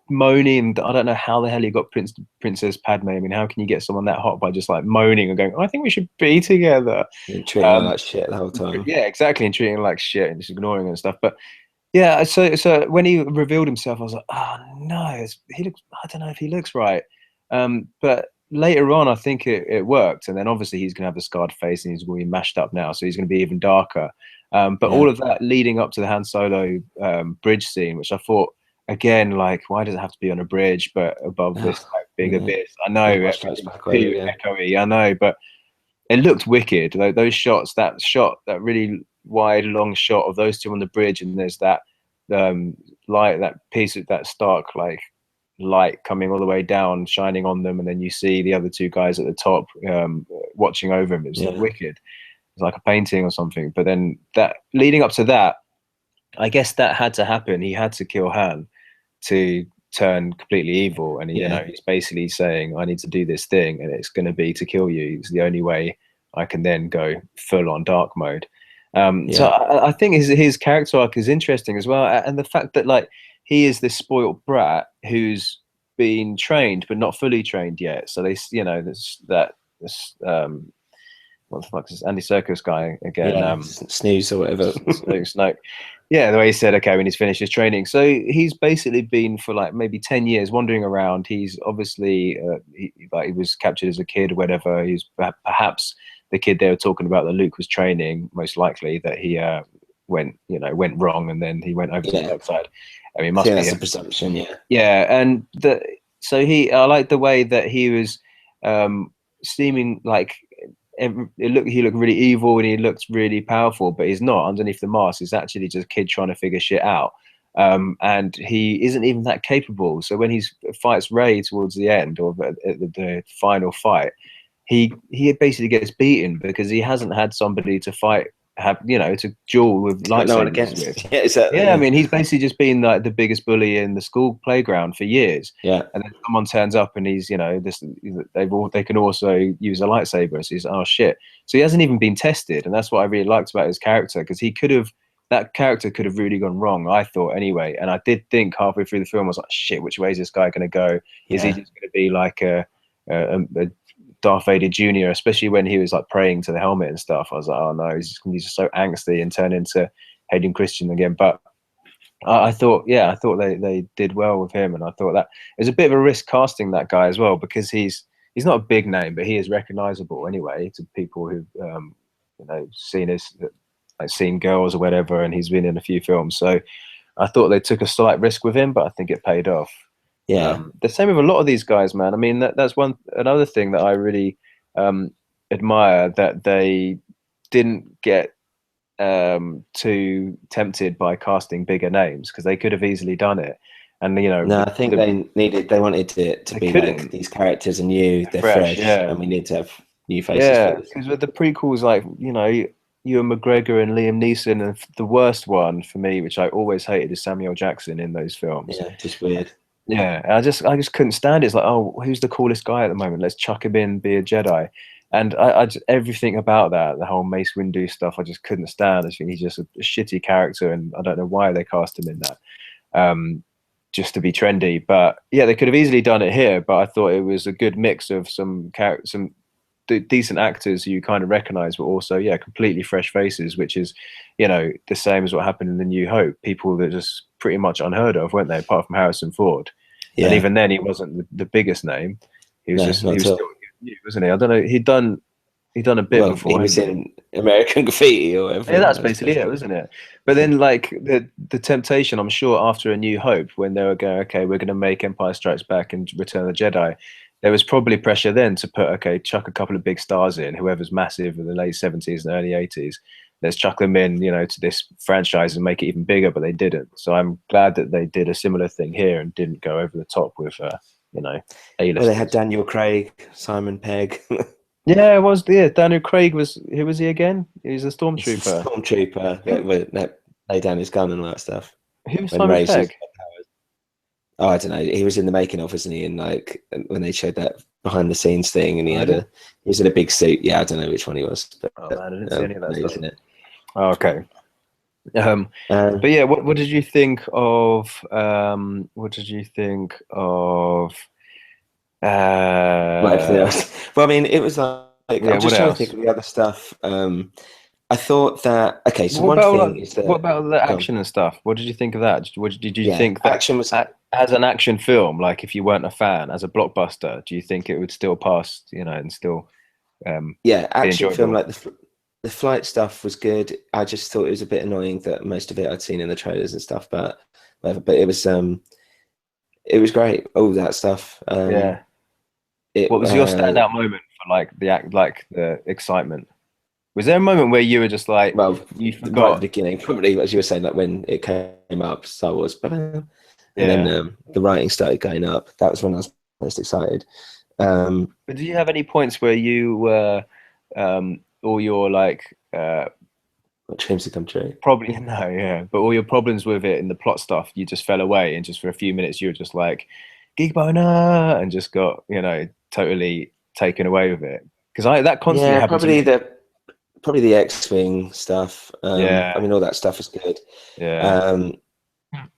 moaning. I don't know how the hell he got Princess Padme. I mean, how can you get someone that hot by just like moaning and going, oh, I think we should be together? And treating her like shit the whole time. Yeah, exactly. And treating her like shit and just ignoring her and stuff. But so when he revealed himself, I was like, oh no, he looks. I don't know if he looks right. But later on, I think it worked. And then obviously he's going to have the scarred face, and he's going to be mashed up now, so he's going to be even darker. But all of that leading up to the Han Solo bridge scene, which I thought, again, like, why does it have to be on a bridge but above this like big abyss? I know, echoey, I know, but it looked wicked. Those shots, that really wide, long shot of those two on the bridge, and there's that light, that piece of that stark like light coming all the way down, shining on them, and then you see the other two guys at the top watching over him. It was wicked. It's like a painting or something. But then that leading up to that, I guess that had to happen. He had to kill Han to turn completely evil, and he's basically saying, I need to do this thing, and it's going to be to kill you. It's the only way I can then go full on dark mode. So I think his character arc is interesting as well, and the fact that like he is this spoiled brat who's been trained but not fully trained yet. So they, this what the fuck is this Andy Serkis guy again? Snooze or whatever. Snoke. Yeah, the way he said, okay, when he's finished his training. So he's basically been for like maybe 10 years wandering around. He's obviously he was captured as a kid or whatever. He's perhaps the kid they were talking about that Luke was training, most likely, that he went wrong, and then he went over to the dark side. I mean, that's a presumption, and I like the way that he was seeming like he looked really evil, and he looked really powerful, but he's not. Underneath the mask, he's actually just a kid trying to figure shit out, and he isn't even that capable. So when he fights Rey towards the end, or at the final fight, he basically gets beaten because he hasn't had somebody to fight, to duel with lightsabers with. Exactly. I mean, he's basically just been like the biggest bully in the school playground for years. And then someone turns up and he's, they can also use a lightsaber. So he's, oh shit. So he hasn't even been tested, and that's what I really liked about his character, because that character could have really gone wrong, I thought, anyway. And I did think halfway through the film, I was like, shit, which way is this guy going to go? Is he just going to be like a Darth Vader Jr., especially when he was like praying to the helmet and stuff? I was like, oh no, he's just going to be so angsty and turn into Hayden Christian again. But I thought they did well with him, and I thought that it was a bit of a risk casting that guy as well, because he's not a big name, but he is recognizable anyway to people who seen his like seen girls or whatever, and he's been in a few films. So I thought they took a slight risk with him, but I think it paid off. Yeah. The same with a lot of these guys, man. I mean, that's another thing that I really admire, that they didn't get too tempted by casting bigger names, because they could have easily done it. And No, I think they wanted it to be like, these characters are new, they're fresh, yeah, and we need to have new faces. yeah. Because with the prequels, like Ewan McGregor and Liam Neeson, and the worst one for me, which I always hated, is Samuel Jackson in those films. Yeah, just weird. Yeah, I just couldn't stand it. It's like, oh, who's the coolest guy at the moment? Let's chuck him in, be a Jedi. And I just, everything about that, the whole Mace Windu stuff, I just couldn't stand. I think he's just a shitty character, and I don't know why they cast him in that, just to be trendy. But yeah, they could have easily done it here. But I thought it was a good mix of some decent actors who you kind of recognize, but also, yeah, completely fresh faces, which is, the same as what happened in The New Hope. People that just pretty much unheard of, weren't they? Apart from Harrison Ford. Yeah. And even then, he wasn't the biggest name. He was he was still new, wasn't he? I don't know. He'd done a bit before. He was in American Graffiti or whatever. Yeah, that's basically it, wasn't it? But then, like, the temptation, I'm sure, after A New Hope, when they were going, okay, we're going to make Empire Strikes Back and Return of the Jedi, there was probably pressure then to put, okay, chuck a couple of big stars in, whoever's massive in the late 70s and early 80s. Let's chuck them in, to this franchise and make it even bigger, but they didn't. So I'm glad that they did a similar thing here and didn't go over the top with, A-listers. Well, they had Daniel Craig, Simon Pegg. Yeah, it was. Yeah, Daniel Craig was. Who was he again? He was a stormtrooper. Stormtrooper that lay down his gun and all that stuff. Who was Simon Pegg? Oh, I don't know. He was in the making of, wasn't he? And like when they showed that behind the scenes thing, and he was in a big suit. Yeah, I don't know which one he was. But, man, I didn't see any of that stuff. Isn't it? Oh, okay. But yeah, what did you think of? What did you think of? Everything else. Well, I mean, it was like I'm just trying to think of the other stuff. I thought that so one thing is that, what about the action and stuff? What did you think of that? Did you think that action was, as an action film, like if you weren't a fan, as a blockbuster, do you think it would still pass? And still action film, like the flight stuff was good. I just thought it was a bit annoying that most of it I'd seen in the trailers and stuff, but whatever. But it was great. All that stuff. What was your standout moment for like the excitement? Was there a moment where you were just like, you forgot right at the beginning, probably as you were saying, like when it came up, Star Wars, and then the writing started going up. That was when I was most excited. But did you have any points where you were, all your like, dreams to come true? Probably no, yeah. But all your problems with it and the plot stuff, you just fell away, and just for a few minutes you were just like, geek boner, and just got totally taken away with it. Because that constantly happens. Probably the X-Wing stuff. I mean, all that stuff is good. Yeah.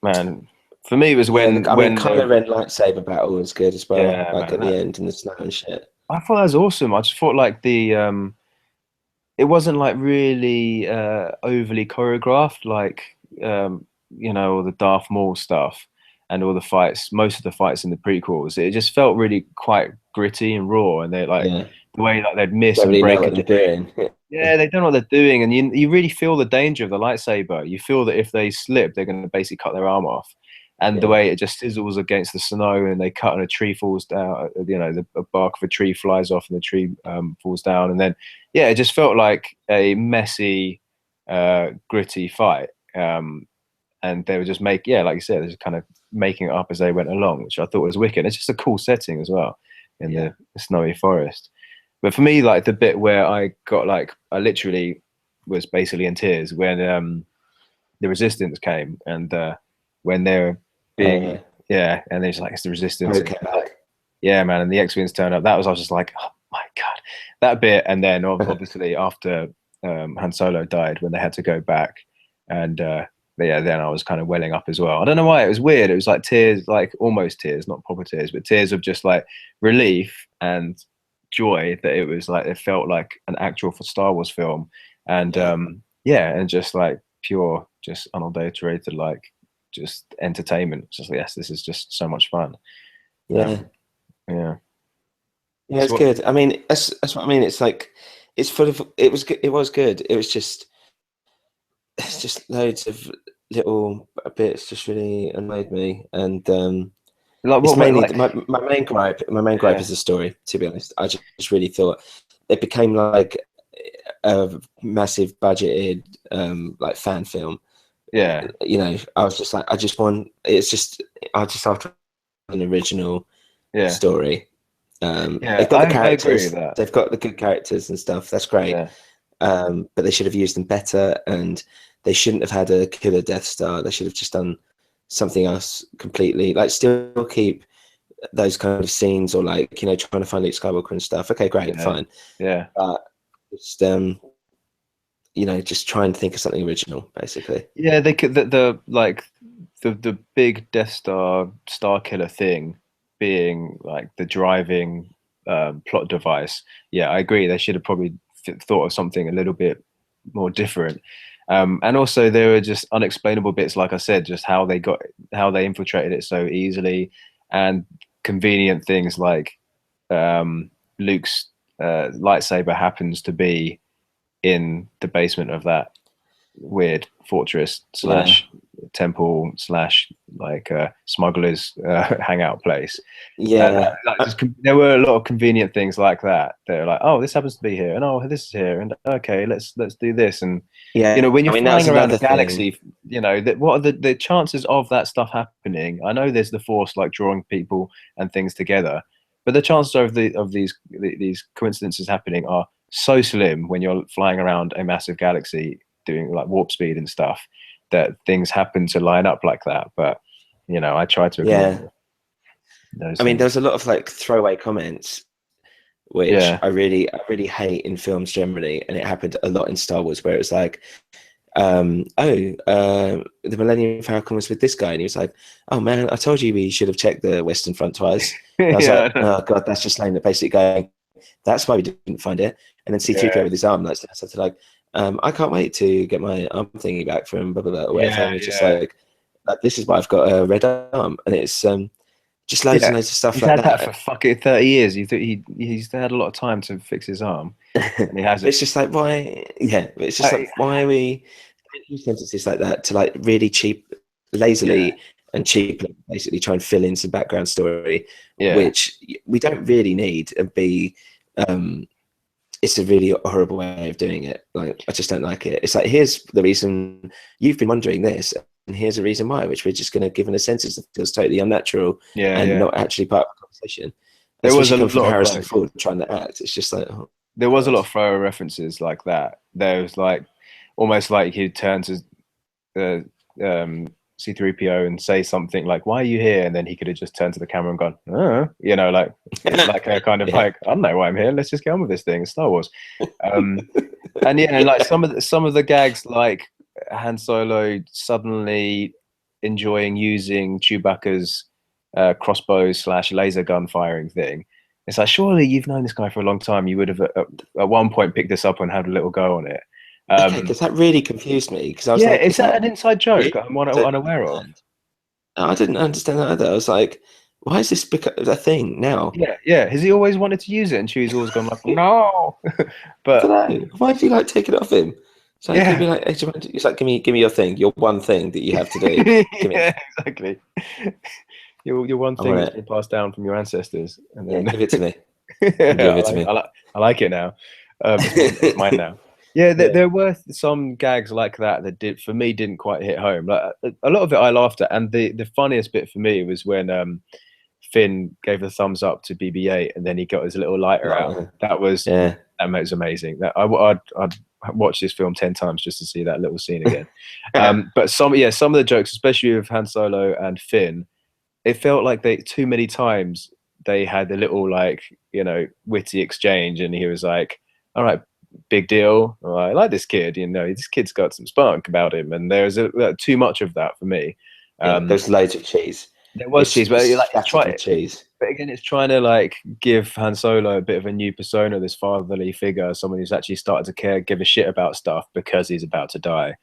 Man, for me it was when Kylo Ren lightsaber battle was good as well. Yeah, at the end in the snow and shit. I thought that was awesome. I just thought like it wasn't like really overly choreographed, like all the Darth Maul stuff and all the fights. Most of the fights in the prequels, it just felt really quite gritty and raw, and they the way that they'd miss and break it. Yeah, they don't know what they're doing, and you really feel the danger of the lightsaber. You feel that if they slip, they're going to basically cut their arm off. And the way it just sizzles against the snow, and they cut, and a tree falls down. The bark of a tree flies off, and the tree falls down. And then, it just felt like a messy, gritty fight. And they were just like you said, just kind of making it up as they went along, which I thought was wicked. It's just a cool setting as well in the snowy forest. But for me, like the bit where I got I literally was basically in tears when the Resistance came, and when they're being and there's it's the Resistance. Yeah, man, and the X-Wings turned up. I was just like, oh my god, that bit. And then obviously after Han Solo died, when they had to go back, and then I was kind of welling up as well. I don't know why, it was weird. It was like tears, like almost tears, not proper tears, but tears of just like relief and joy that it was like, it felt like an actual Star Wars film. And and just like pure, just unadulterated, like just entertainment. Just yes, this is just so much fun. It's good. I mean, that's what I mean. It's like it's full of it was good. It was just it's just loads of little bits just really annoyed me, and Like it's what mainly like my main gripe. My main gripe yeah is the story. To be honest, I just really thought it became like a massive budgeted like fan film. yeah You know, I was just like, I just want. It's just I just after an original yeah story. yeah They've got the I agree with characters. that. They've got the good characters and stuff. That's great. Yeah. But they should have used them better, and they shouldn't have had a killer Death Star. They should have just done something else completely. Like, still keep those kind of scenes, or like, you know, trying to find Luke Skywalker and stuff. Okay, great, Yeah, fine. yeah, But just you know, just try and think of something original, basically. yeah. They could the like the big Death Star Killer thing being like the driving plot device. Yeah, I agree. They should have probably thought of something a little bit more different. And also there were just unexplainable bits, like I said, just how they infiltrated it so easily, and convenient things like Luke's lightsaber happens to be in the basement of that weird fortress Yeah, slash temple slash like smugglers hangout place. yeah, There were a lot of convenient things like that. They're like, oh, this happens to be here, and oh, this is here, and okay, let's do this. And you know, yeah. when I you're mean, that was flying around a another thing. galaxy, you know, what are the chances of that stuff happening? I know there's the force like drawing people and things together, but the chances of these coincidences happening are so slim when you're flying around a massive galaxy doing like warp speed and stuff, that things happen to line up like that. But you know, I try to ignore Yeah, those I mean, things. there's a lot of like throwaway comments which Yeah, I really hate in films generally, and it happened a lot in Star Wars, where it was like, the Millennium Falcon was with this guy, and he was like, oh man, I told you we should have checked the Western Front twice. And I was yeah, like, oh god, that's just lame. That basically going, that's why we didn't find it. And then C3PO yeah, with his arm, like something like, I can't wait to get my arm thingy back from blah blah blah or whatever. yeah, And it's just yeah, like this is why I've got a red arm, and it's just loads and yeah. loads of stuff He's like had that for that. fucking 30 years. He's had a lot of time to fix his arm, and he hasn't. It's just like why, yeah. It's just like I, why are we use sentences like that to like really yeah, lazily and cheaply, basically try and fill in some background story, yeah, which we don't really need, and be, um, it's a really horrible way of doing it. Like, I just don't like it. It's like, here's the reason you've been wondering this, and here's a reason why, which we're just going to give in a sentence that feels totally unnatural yeah, and yeah. not actually part of the conversation. There was Especially a coming from lot of Harrison like, Ford trying to act. It's just like, oh there was a god. lot of throw references like that. There was like almost like he'd turn to C3PO and say something like, "Why are you here?" And then he could have just turned to the camera and gone, "Oh," you know, like a kind of Yeah. like, "I don't know why I'm here. Let's just get on with this thing. It's Star Wars." And yeah, and like Yeah. some of the gags, like Han Solo suddenly enjoying using Chewbacca's crossbow slash laser gun firing thing. It's like, surely you've known this guy for a long time. You would have at one point picked this up and had a little go on it. Okay, because that really confused me. Because I was Yeah, like, is is that that an inside joke really? I'm I don't unaware of? understand. I didn't understand that either. I was like, why is this a thing now? Yeah, yeah. Has he always wanted to use it and Chew's always gone like, no? I But don't know. Why do you like take it off him? So it could yeah, be like, it's like, give me your thing, your one thing that you have to do. Give me yeah, it. exactly. Your one I thing want that's been it. passed down from your ancestors, and Yeah, then give it to me. yeah, Give it to me. I like it now. It's mine now. Yeah, Yeah. there were some gags like that that did for me didn't quite hit home. Like a lot of it I laughed at, and the funniest bit for me was when Finn gave a thumbs up to BB-8, and then he got his little lighter out. Like, That was yeah. amazing. I'd watch this film 10 times just to see that little scene again. But some of the jokes, especially with Han Solo and Finn, it felt like they too many times they had a little like witty exchange, and he was like, "All right, big deal. Oh, I like this kid. This kid's got some spunk about him." And there's too much of that for me. Yeah. Um, There's loads of cheese. there was cheese, but It's like spattered with cheese. but again, it's trying to like give Han Solo a bit of a new persona, this fatherly figure, someone who's actually started to give a shit about stuff because he's about to die.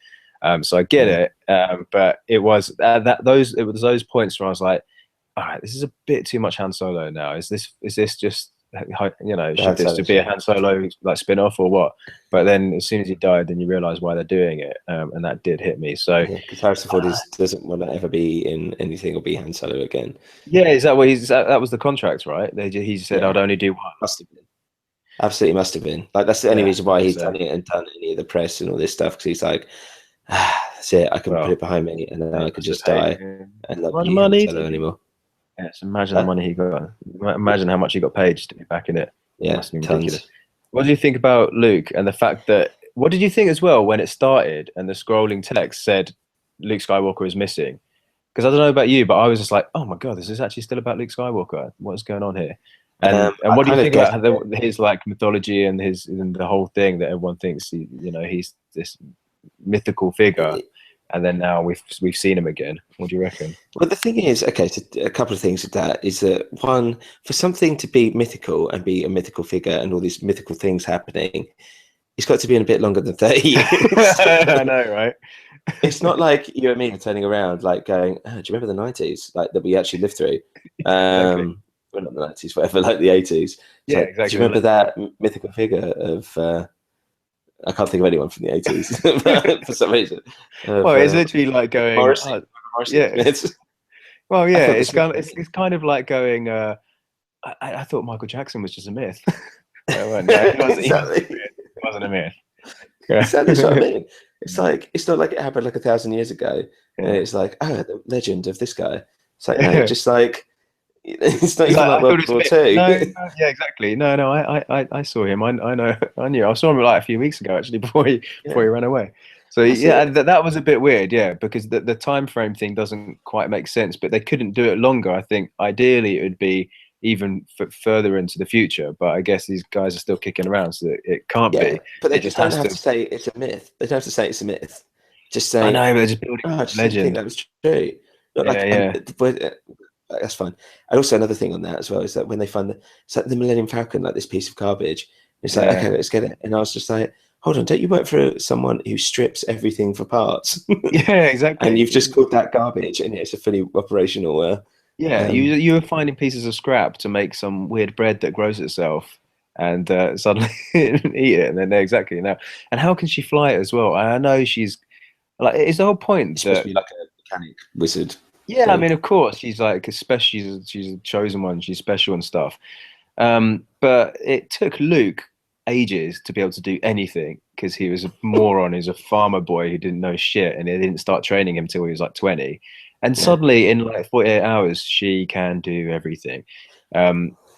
So I get Yeah. it, but it was those points where I was like, all right, this is a bit too much Han Solo now. Is this just you know, The should Han this Solo be a shit. Han Solo like spin-off or what? But then as soon as he died, then you realize why they're doing it, and that did hit me. So Yeah, because Harrison Ford doesn't want to ever be in anything or be Han Solo again. yeah, is that what that was the contract, right? He said Yeah, I'd only do one. must have been. Absolutely must have been. Like that's the only Yeah, reason why he's so, done it and done any of the press and all this stuff because he's like, that's it. I can put well, it behind me and then they I could must have just paid die him and not much be Han money Solo to anymore. yes, imagine the But money he got. Imagine how much he got paid just to be back in it. It yeah, must have been ridiculous. tons. What do you think about Luke and the fact that? What did you think as well when it started and the scrolling text said Luke Skywalker is missing? Because I don't know about you, but I was just like, oh my god, this is actually still about Luke Skywalker. What's going on here? And I what do you kind of think about guessed how his like mythology and his and the whole thing that everyone thinks he's this mythical figure, it. and then now we've seen him again. What do you reckon? Well, the thing is, okay, so a couple of things with that is that one, for something to be mythical and be a mythical figure and all these mythical things happening, it's got to be in a bit longer than 30 years. I know, right? It's not like you and me are turning around like going, oh, do you remember the 90s? Like that we actually lived through. Exactly. Well, not the 90s, whatever, like the 80s. It's Yeah, like, do you exactly. remember that mythical figure of, I can't think of anyone from the 80s for some reason. Of, Well, it's literally like going, Morrissey. yeah. Smith. Well, I yeah, thought the it's kind of, Smiths. it's kind of like going. I thought Michael Jackson was just a myth. No, Exactly. he wasn't a myth. Yeah. Exactly what I mean. It's like it's not like it happened like 1,000 years ago. And Yeah. it's like, oh, the legend of this guy. It's like, no, Yeah. just like it's not He's even like, like I thought World it was a War myth. Two. No, no, yeah, exactly. No, I saw him. I know, I knew. I saw him like a few weeks ago actually before he Yeah, ran away. So that's yeah, it. that was a bit weird, yeah, because the time frame thing doesn't quite make sense. But they couldn't do it longer. I think ideally it would be even further into the future. But I guess these guys are still kicking around, so it can't Yeah, be. but they It just just don't has have to. to say it's a myth. They don't have to say it's a myth. Just I say, know, but they're just building oh, I just didn't think legend. that was true. Not Yeah, like, yeah, but that's fine. And also another thing on that as well is that when they find it's like the Millennium Falcon, like this piece of garbage. It's like, yeah, okay, let's get it. And I was just like, hold on, don't you work for someone who strips everything for parts? yeah, And exactly. you've just called that garbage, and it's a fully operational. Yeah, you were finding pieces of scrap to make some weird bread that grows itself, and suddenly eat it, and then exactly now. And how can she fly it as well? I know she's like, it's the whole point It's supposed to that be like a mechanic wizard yeah, I thing. mean, of course, she's like especially she's a chosen one, she's special and stuff. But it took Luke ages to be able to do anything because he was a moron. He was a farmer boy who didn't know shit, and they didn't start training him until he was like 20. And Yeah, suddenly, in like 48 hours, she can do everything,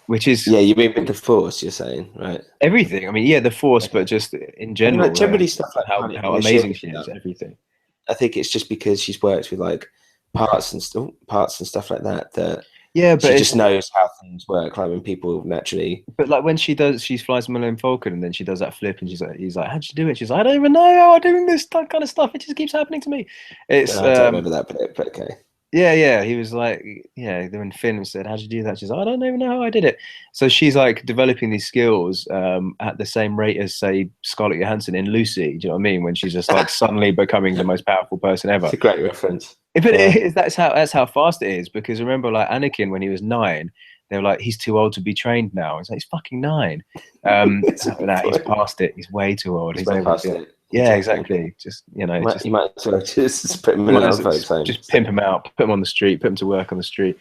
which is yeah. You mean with the Force? You're saying, right? everything. I mean, yeah, the Force, but Okay. just in I mean, like general, generally stuff like how running a ship amazing and she is, stuff. everything. I think it's just because she's worked with like parts and stuff like that that Yeah, but she it's just knows how things work. Like when people naturally, but like when she flies Millennium Falcon and then she does that flip and he's like, how'd you do it? She's like, I don't even know how I'm doing this kind of stuff. It just keeps happening to me. It's I don't remember that, but okay. yeah. He was like, yeah. Then Finn said, how'd you do that? She's like, I don't even know how I did it. So she's like developing these skills at the same rate as say Scarlett Johansson in Lucy. Do you know what I mean? When she's just like suddenly becoming the most powerful person ever. It's a great reference. But Yeah. that's how fast it is. Because remember, like Anakin when he was 9, they were like, he's too old to be trained now. It's like he's fucking 9. It's a good Nah, he's point. past it. He's way too old. He's He's way over. past Yeah, it. yeah, Exactly. exactly. Just You might as well just put him you in might an as old well folks' home. just pimp him out, put him on the street, put him to work on the street.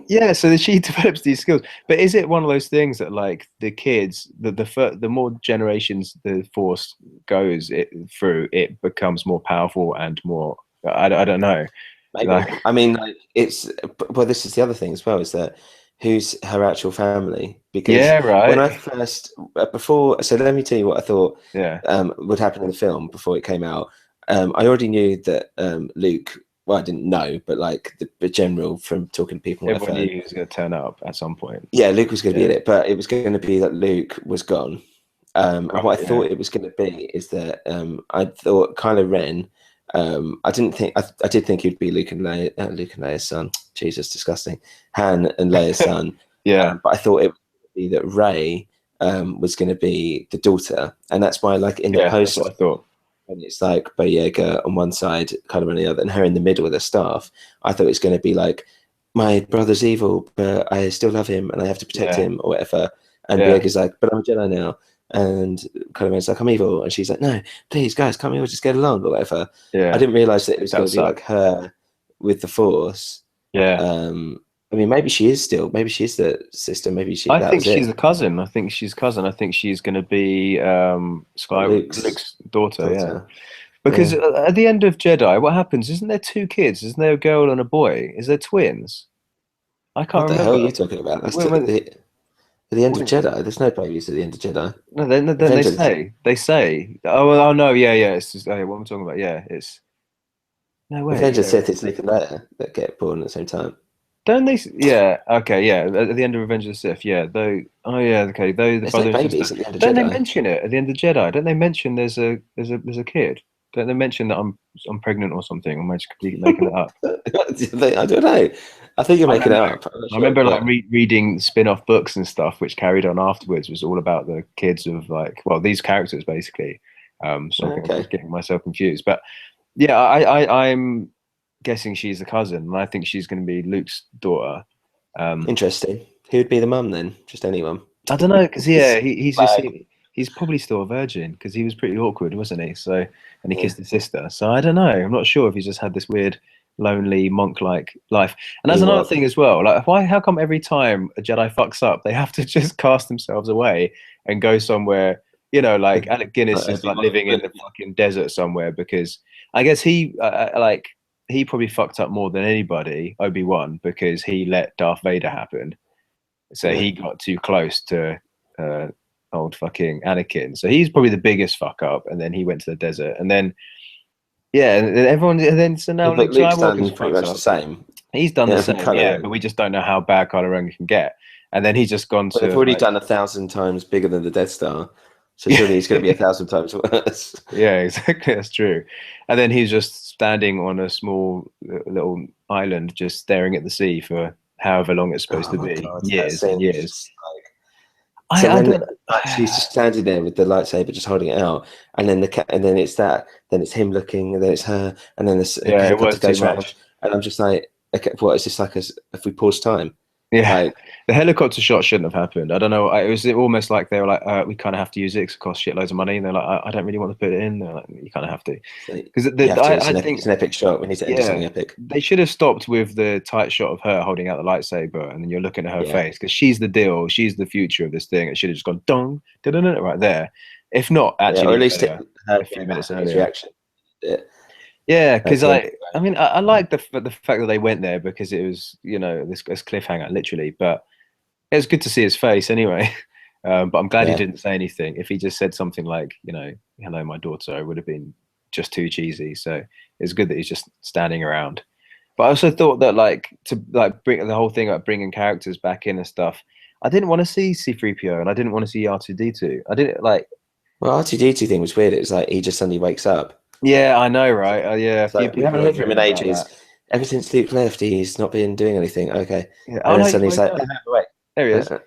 Yeah, so she develops these skills. But is it one of those things that like the kids, the more generations the Force goes through, it becomes more powerful and more. I don't know. Maybe. Like, I mean, like it's well. This is the other thing as well. Is that who's her actual family? Because yeah, when I right. first before, so let me tell you what I thought Yeah, would happen in the film before it came out. I already knew that Luke. Well, I didn't know, but like the general from talking to people on my everyone knew phone. he was going to turn up at some point. Yeah, Luke was going to be in Yeah, it, but it was going to be that Luke was gone. And what right. I Yeah, thought it was going to be is that I thought Kylo Ren. I didn't think I did think he'd be Luke and Leia's son. Jesus, disgusting. Han and Leia's son. yeah, But I thought it would be that Rey was going to be the daughter, and that's why, like in the yeah. That's post, what I thought. when it's like Boyega on one side, Kylo Ren on the other, and her in the middle with her staff. I thought it's going to be like my brother's evil, but I still love him and I have to protect Yeah, him or whatever. And yeah, Boyega's like, but I'm a Jedi now. And Kylo Ren's like, I'm evil. And she's like, no, please, guys, can't we all just get along or whatever? I yeah. didn't realize that it was That going would to be suck. like her with the Force. Yeah. Um, I mean, maybe she is still, maybe she's the sister. Maybe I that think was she's a it. cousin. I think she's cousin. I think she's going to be Like Luke's Luke's daughter. Yeah, daughter. because Yeah. at the end of Jedi, what happens? Isn't there two kids? Isn't there a girl and a boy? Is there twins? I can't What the hell are remember. you talking about? That's When, when, at the end of when, Jedi. There's no babies at the end of Jedi. no, then Avengers. they say. Oh, well, oh no, yeah, yeah. It's just, oh, yeah, what I'm talking about. Yeah, it's no way. Avengers Yeah, Sith is Luke and Leia that get born at the same time. don't they? Yeah, okay, yeah. At the end of Revenge of the Sith, yeah. Though, oh yeah, okay. Though the There's no brother and sister. babies at the end of Don't they Jedi. mention it at the end of Jedi? Don't they mention there's a kid? Don't they mention that I'm pregnant or something? Or am I just completely making it up? I don't know. I think you're I making it remember. up. I'm not I sure, remember like but reading spin-off books and stuff, which carried on afterwards. Was all about the kids of like, well, these characters basically. So I think I'm okay. just getting myself confused. But yeah, I'm guessing she's a cousin, and I think she's going to be Luke's daughter. Um, Interesting. Who would be the mum then? Just anyone. I don't know because yeah, Flag. he's probably still a virgin because he was pretty awkward, wasn't he? So and he Yeah. kissed his sister. So I don't know. I'm not sure if he's just had this weird, lonely monk-like life. And that's another Ewok. thing as well. Like why? How come every time a Jedi fucks up, they have to just cast themselves away and go somewhere? You know, like Alec Guinness is like living in the fucking desert somewhere because I guess he probably fucked up more than anybody, Obi-Wan, because he let Darth Vader happen. So Yeah. he got too close to uh, old fucking Anakin. So he's probably the biggest fuck up. And then he went to the desert. And then, yeah, and then everyone, and then so now Yeah, but Luke Luke's Skywalker's done pretty fucked much the up. same. He's done the Yeah, from same, Kylo yeah, but Ren. we just don't know how bad Kylo Ren can get. And then he's just gone But they've to already like, done 1,000 times bigger than the Death Star. So yeah, surely he's going to be 1,000 times worse. yeah, exactly, that's true. And then he's just standing on a small little island, just staring at the sea for however long it's supposed Oh to my be, god, that years and scene was years. just like. So I when don't. like she's just standing there with the lightsaber, just holding it out, and then and then it's that, then it's him looking, and then it's her, and then the Yeah, it helicopter was too goes round, much. and I'm just like, okay, what is this like? If we pause time, Yeah, like, the helicopter shot shouldn't have happened. I don't know. It was almost like they were like, we kind of have to use it 'cause it costs shitloads of money. And they're like, I don't really want to put it in. They're like, you kind of have to. Because you have to. I It's think, an epic shot. We need to end yeah, something epic. they should have stopped with the tight shot of her holding out the lightsaber and then you're looking at her Yeah, face because she's the deal. She's the future of this thing. It should have just gone dong, da-da-da, right there. If not, yeah, or at actually least earlier, her a few getting minutes back his earlier. reaction. Yeah, Yeah, at because the end. I mean, I like the fact that they went there because it was, you know, this cliffhanger, literally. But it was good to see his face anyway. But I'm glad he Yeah, didn't say anything. If he just said something like, you know, hello, my daughter, it would have been just too cheesy. So it's good that he's just standing around. But I also thought that like to like bring the whole thing about bringing characters back in and stuff. I didn't want to see C3PO and I didn't want to see R2D2. I didn't like. well, R2D2 thing was weird. It was like he just suddenly wakes up. Yeah, I know, right? Yeah, a It's few like we people haven't heard have from him in written about ages. that. Ever since Luke left, he's not been doing anything. Okay, Yeah. Oh and then no, he's suddenly he's woken like, up. no, no, wait. There he is. Uh,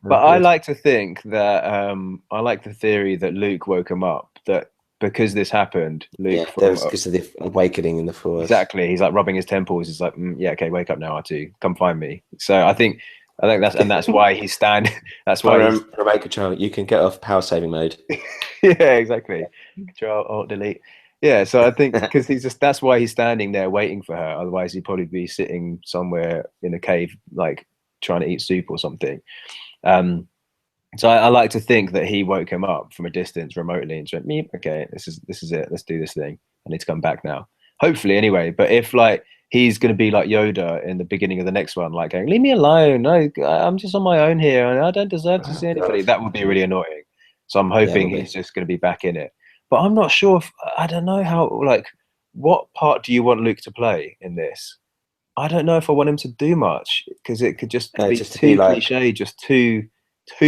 But I weird. like to think that I like the theory that Luke woke him up. That because this happened, Yeah, Luke that from was because of the awakening in the Force. exactly, he's like rubbing his temples. He's like, yeah, okay, wake up now, R2, come find me. So I think that's why he's stand. That's If I why he's remote control, you can get off power saving mode. yeah, exactly. Control Alt Delete. Yeah, so I think because he's just that's why he's standing there waiting for her. Otherwise, he'd probably be sitting somewhere in a cave, like trying to eat soup or something. Um, so I like to think that he woke him up from a distance remotely and went, "Me, okay, this is it. Let's do this thing. I need to come back now." Hopefully, anyway. But if like he's going to be like Yoda in the beginning of the next one, like going, "Leave me alone. No, I'm just on my own here, and I don't deserve to see Oh anybody." god. That would be really annoying. So I'm Yeah, it hoping will he's be. just going to be back in it. But I'm not sure if I don't know how like what part do you want Luke to play in this? I don't know if I want him to do much because it could just be Just to be too like, cliche, just too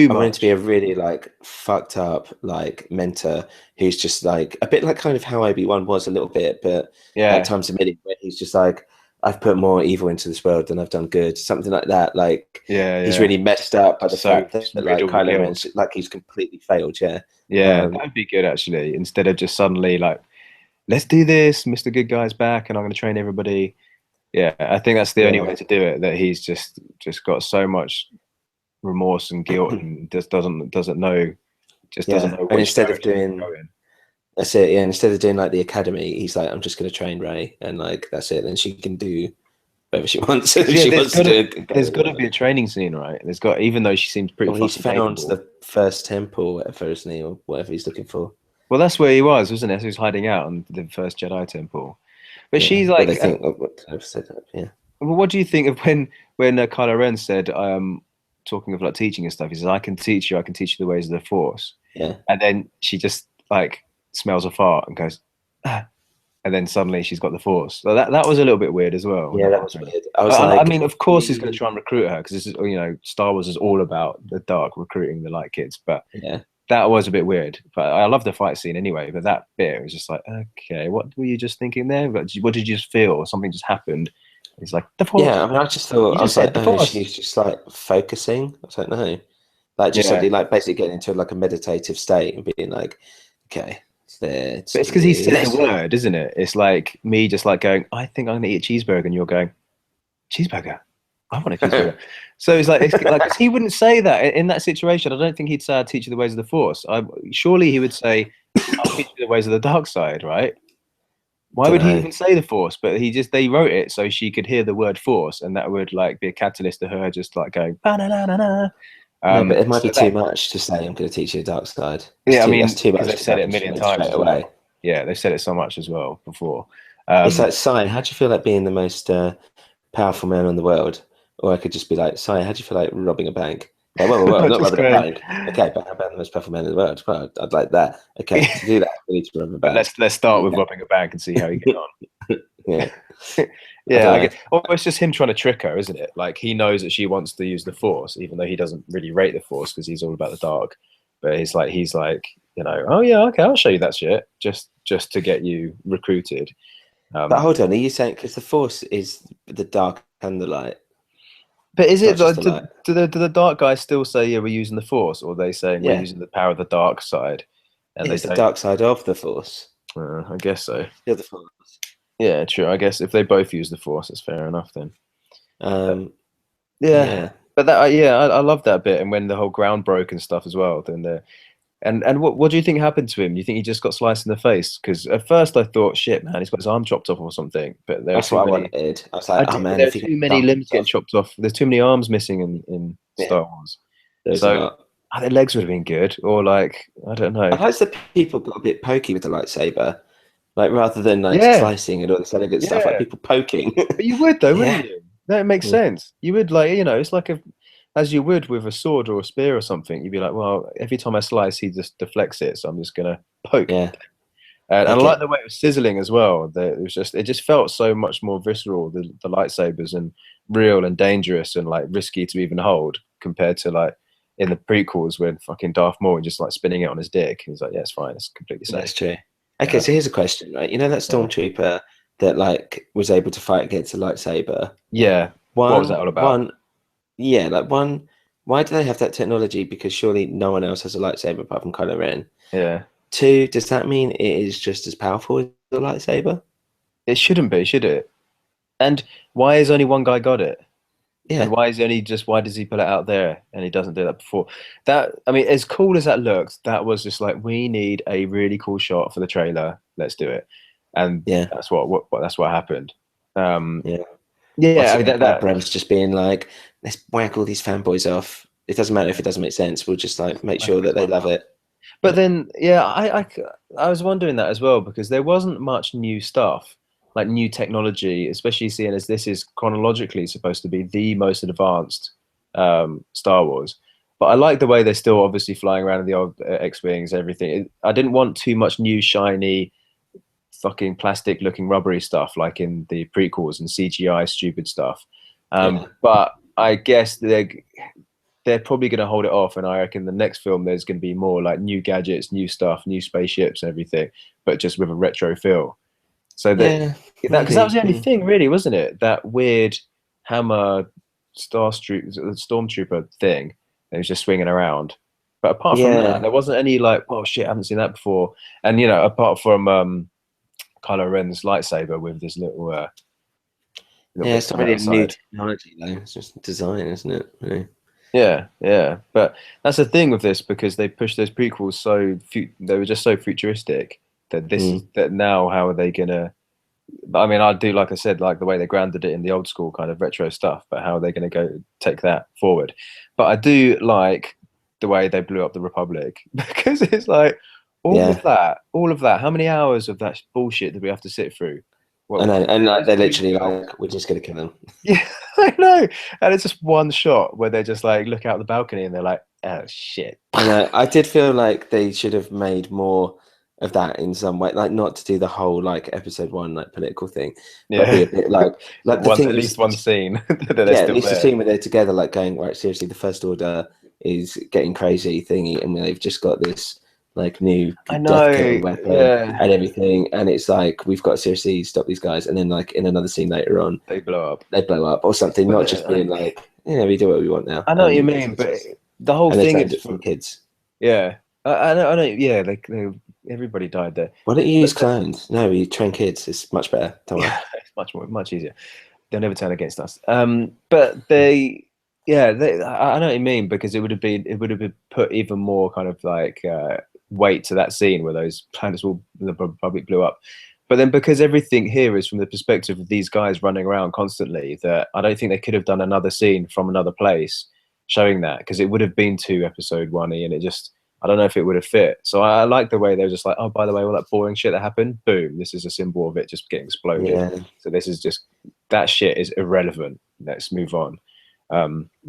I want him to be much. a really like fucked up like mentor who's just like a bit like kind of how Obi-Wan was a little bit, but at Yeah, times a million where he's just like, I've put more evil into this world than I've done good, something like that. Like yeah, he's yeah. really messed up by the Just so fact that just like riddled with Kylo guilt. Ren's like he's completely failed. Yeah, Yeah, um, that'd be good actually. Instead of just suddenly like, let's do this, Mr. Good Guy's back, and I'm going to train everybody. Yeah, I think that's the only way to do it. That he's just got so much remorse and guilt, and just doesn't know, doesn't know and which instead of direction he's doing going. that's it, yeah. Instead of doing like the academy, he's like, I'm just going to train Ray, and like that's it. And she can do whatever she wants. If Yeah, she wants to do it, there's got to be a training scene, right? There's got, even though she seems pretty well, he's fucking found capable. the first temple, whatever, isn't he, or whatever he's looking for. Well, that's where he was, wasn't it? He was hiding out in the first Jedi temple. But she's Well, they like, think of what I've said. Yeah. what do you think of when Kylo Ren said, talking of like teaching and stuff, he says, I can teach you the ways of the Force. Yeah. And then she just like smells a fart and goes, ah, and then suddenly she's got the Force. So that was a little bit weird as well. Yeah, that was weird. I was like, I mean, of course he's going to try and recruit her because this is, you know, Star Wars is all about the dark recruiting the light kids. But yeah, that was a bit weird. But I love the fight scene anyway. But that bit was just like, okay, what were you just thinking there? But what did you just feel? Or something just happened? He's like, the Force. yeah. I mean, I just thought You I just was said like, the oh, Force. she's just like focusing. I don't know, like just Yeah. suddenly like basically getting into like a meditative state and being like, okay, it's there. But it's because he said the word, isn't it? It's like me just like going, I think I'm going to eat a cheeseburger, and you're going, cheeseburger. I want a cheeseburger. So it's like 'cause he wouldn't say that in that situation. I don't think he'd say, "I'll teach you the ways of the Force." Surely he would say, "I'll teach you the ways of the dark side." Right? Why would he even say the Force? But they wrote it so she could hear the word Force, and that would like be a catalyst to her just like going, "Ba-na-na-na-na." No, but it might So be too much to say I'm going to teach you the dark side. yeah, I mean, That's too much. because they've said it a million times straight as well. away. Yeah, they've said it so much as well before. It's like, Sai, how do you feel like being the most powerful man in the world? Or I could just be like, Sai, how do you feel like robbing a bank? Like, well, not robbing a bank. Okay, but how about the most powerful man in the world? Well, I'd like that. Okay, to do that, we need to rob a bank. But let's start with robbing a bank and see how you get on. Yeah. Yeah, I guess. Or it's just him trying to trick her, isn't it? Like he knows that she wants to use the Force, even though he doesn't really rate the Force because he's all about the dark. But he's like, you know, oh yeah, okay, I'll show you that shit, just to get you recruited. But hold on, are you saying because the Force is the dark and the light? But is it like, do the dark guys still say, yeah, we're using the Force, or are they saying we're using the power of the dark side? And it's the dark side of the Force. I guess so. You're the Force. Yeah, true. I guess if they both use the Force, it's fair enough then. Yeah. But that, I love that bit, and when the whole ground broke and stuff as well. Then and what do you think happened to him? Do you think he just got sliced in the face? Because at first I thought, shit, man, he's got his arm chopped off or something. But that's what I wanted. I was like, oh man, there's too many limbs getting chopped off. There's too many arms missing in Star Wars. So their legs would have been good, or like I don't know. I hope that people got a bit pokey with the lightsaber. Like rather than like slicing and all this elegant stuff, like people poking. But you would though, wouldn't you? That makes sense. You would like, you know, it's like as you would with a sword or a spear or something. You'd be like, well, every time I slice, he just deflects it, so I'm just gonna poke. Yeah. And I like the way it was sizzling as well. It just felt so much more visceral, the lightsabers, and real and dangerous and like risky to even hold compared to like in the prequels when fucking Darth Maul just like spinning it on his dick. He's like, yeah, it's fine, it's completely safe. That's true. Okay, so here's a question, right? You know that stormtrooper that like was able to fight against a lightsaber? Yeah. What was that all about? Why do they have that technology? Because surely no one else has a lightsaber apart from Kylo Ren. Yeah. 2, does that mean it is just as powerful as a lightsaber? It shouldn't be, should it? And why has only one guy got it? Yeah. And why does he put it out there and he doesn't do that before? That, I mean, as cool as that looked, that was just like, we need a really cool shot for the trailer. Let's do it. And that's what happened. I mean, that Brem's just being like, let's whack all these fanboys off. It doesn't matter if it doesn't make sense. We'll just like make sure that they love it. But then, I was wondering that as well, because there wasn't much new stuff, like new technology, especially seeing as this is chronologically supposed to be the most advanced Star Wars. But I like the way they're still obviously flying around in the old X-Wings, everything. I didn't want too much new, shiny, fucking plastic-looking rubbery stuff like in the prequels and CGI stupid stuff. But I guess they're probably going to hold it off, and I reckon the next film there's going to be more like new gadgets, new stuff, new spaceships and everything, but just with a retro feel. So because that was the only thing really, wasn't it? That weird hammer stormtrooper thing that was just swinging around. But apart from that, there wasn't any like, oh shit, I haven't seen that before. And you know, apart from Kylo Ren's lightsaber with this little Yeah, it's not really a new technology though. It's just design, isn't it? Really? Yeah. But that's the thing with this, because they pushed those prequels they were just so futuristic that this is that now. How are they gonna? I mean, I do, like I said, like the way they grounded it in the old school kind of retro stuff, but how are they going to go take that forward? But I do like the way they blew up the Republic, because it's like all of that. How many hours of that bullshit did we have to sit through? I know, and like they're literally like, we're just gonna kill them. Yeah, I know. And it's just one shot where they're just like look out the balcony and they're like, oh shit. I know. I did feel like they should have made more of that in some way, like not to do the whole like episode 1 like political thing, but be a bit like the thing, at least one scene. Yeah, at least the scene where they're together, like going, right, seriously, the First Order is getting crazy thingy, and they've just got this like new death killing weapon and everything, and it's like we've got to seriously stop these guys, and then like in another scene later on, they blow up or something, not just being like, we do what we want now. I know what you mean, but the whole thing is for kids. Yeah, I know. Yeah, like everybody died there. Why don't you use clones? No, you train kids. It's much better. Yeah, it's much easier. They'll never turn against us. But I know what you mean, because it would have been put even more kind of like weight to that scene where those planets the Republic blew up. But then because everything here is from the perspective of these guys running around constantly, that I don't think they could have done another scene from another place showing that, because it would have been too episode 1-y, and I don't know if it would have fit. So I like the way they're just like, oh, by the way, all that boring shit that happened, boom, this is a symbol of it just getting exploded. Yeah. So this is just, that shit is irrelevant. Let's move on.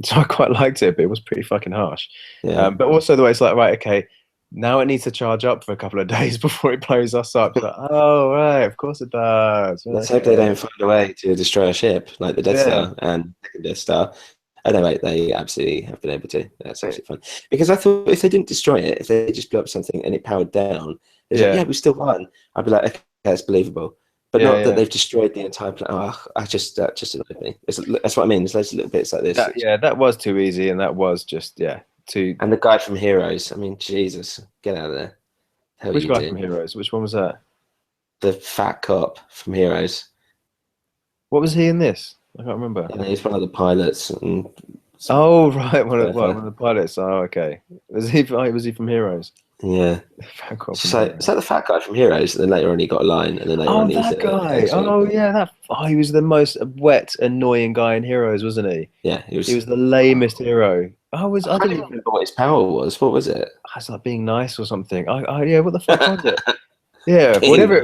So I quite liked it, but it was pretty fucking harsh. Yeah. But also the way it's like, right, okay, now it needs to charge up for a couple of days before it blows us up. You're like, oh, right, of course it does. Let's hope they don't find a way to destroy a ship like the Death Star and the Death Star. Oh, no, wait, they absolutely have been able to. That's actually fun. Because I thought if they didn't destroy it, if they just blew up something and it powered down, like, we still won. I'd be like, okay, that's believable. But not that they've destroyed the entire planet. Oh, that just annoyed me. That's what I mean. It's those little bits like this. That was too easy, and that was just, too... And the guy from Heroes, I mean, Jesus, get out of there. Which guy from Heroes? Which one was that? The fat cop from Heroes. What was he in this? I can't remember. Yeah, he's one of the pilots. Oh, right, one of the pilots. Oh, okay. Was he from Heroes? Yeah. So is that the fat guy from Heroes? And then later on he got a line, and then later on that guy. He was the most wet, annoying guy in Heroes, wasn't he? Yeah, he was the lamest hero. I didn't remember what his power was. What was it? It's like being nice or something. What the fuck was it? Yeah,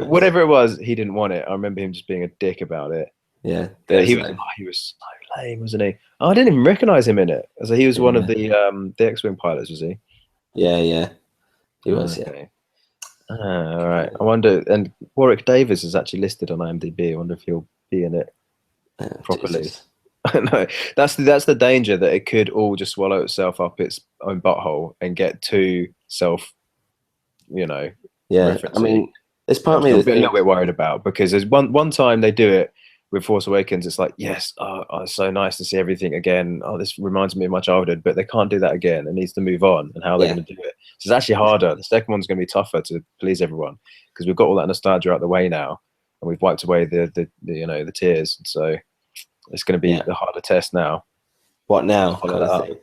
whatever it was, he didn't want it. I remember him just being a dick about it. Yeah, he was so lame, wasn't he? I didn't even recognize him in it. So he was one of the X-wing pilots, was he? Yeah, he was. Okay. All right. I wonder. And Warwick Davis is actually listed on IMDb. I wonder if he'll be in it properly. No, that's the danger, that it could all just swallow itself up its own butthole and get too Yeah, referencing. I mean, there's part of me that's a little bit worried about, because there's one time they do it with Force Awakens. It's like, yes, it's so nice to see everything again. Oh, this reminds me of my childhood, but they can't do that again. It needs to move on, and how they're going to do it. So it's actually harder. The second one's going to be tougher to please everyone, because we've got all that nostalgia out the way now, and we've wiped away the tears. So it's going to be the harder test now. What now? Kind of thing.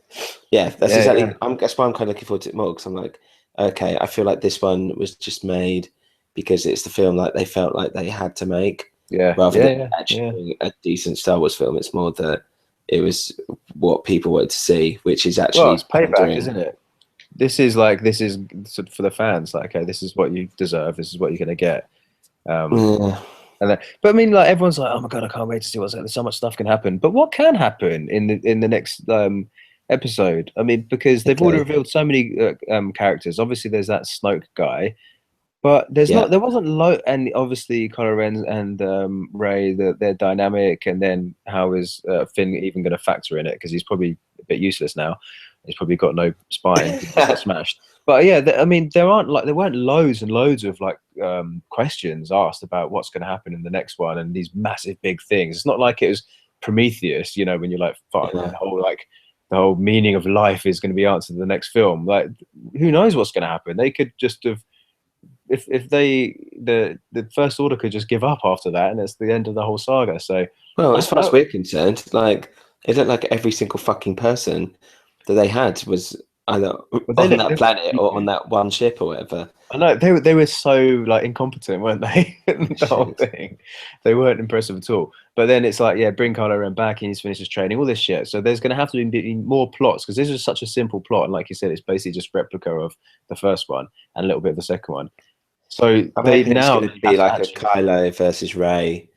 Yeah, that's exactly. That's why I'm kind of looking forward to it more, because I'm like, okay, I feel like this one was just made because it's the film like they felt like they had to make. Rather than actually a decent Star Wars film, it's more that it was what people wanted to see, which is actually it's payback, isn't it? This is for the fans. Like, okay, this is what you deserve. This is what you're going to get. But I mean, like, everyone's like, oh my god, I can't wait to see what's there's so much stuff can happen. But what can happen in the next episode? I mean, because they've already revealed so many characters. Obviously, there's that Snoke guy. But there wasn't and obviously Kylo Ren and Rey, their dynamic, and then how is Finn even going to factor in it, because he's probably a bit useless now. He's probably got no spine. He got smashed. But yeah, I mean, there weren't loads and loads of questions asked about what's going to happen in the next one, and these massive big things. It's not like it was Prometheus, when you're like, fuck, the whole meaning of life is going to be answered in the next film. Like, who knows what's going to happen? They could just have if they the First Order could just give up after that, and it's the end of the whole saga. So, Well, as far as we're concerned, like it looked like every single fucking person that they had was either on that planet or on that one ship or whatever. I know they were so like incompetent, weren't they? The whole thing, they weren't impressive at all. But then it's like, yeah, bring Kylo Ren back. He needs to finish his training. All this shit. So there's going to have to be more plots because this is such a simple plot, and like you said, it's basically just replica of the first one and a little bit of the second one. So they now it's going to be like a Kylo versus Rey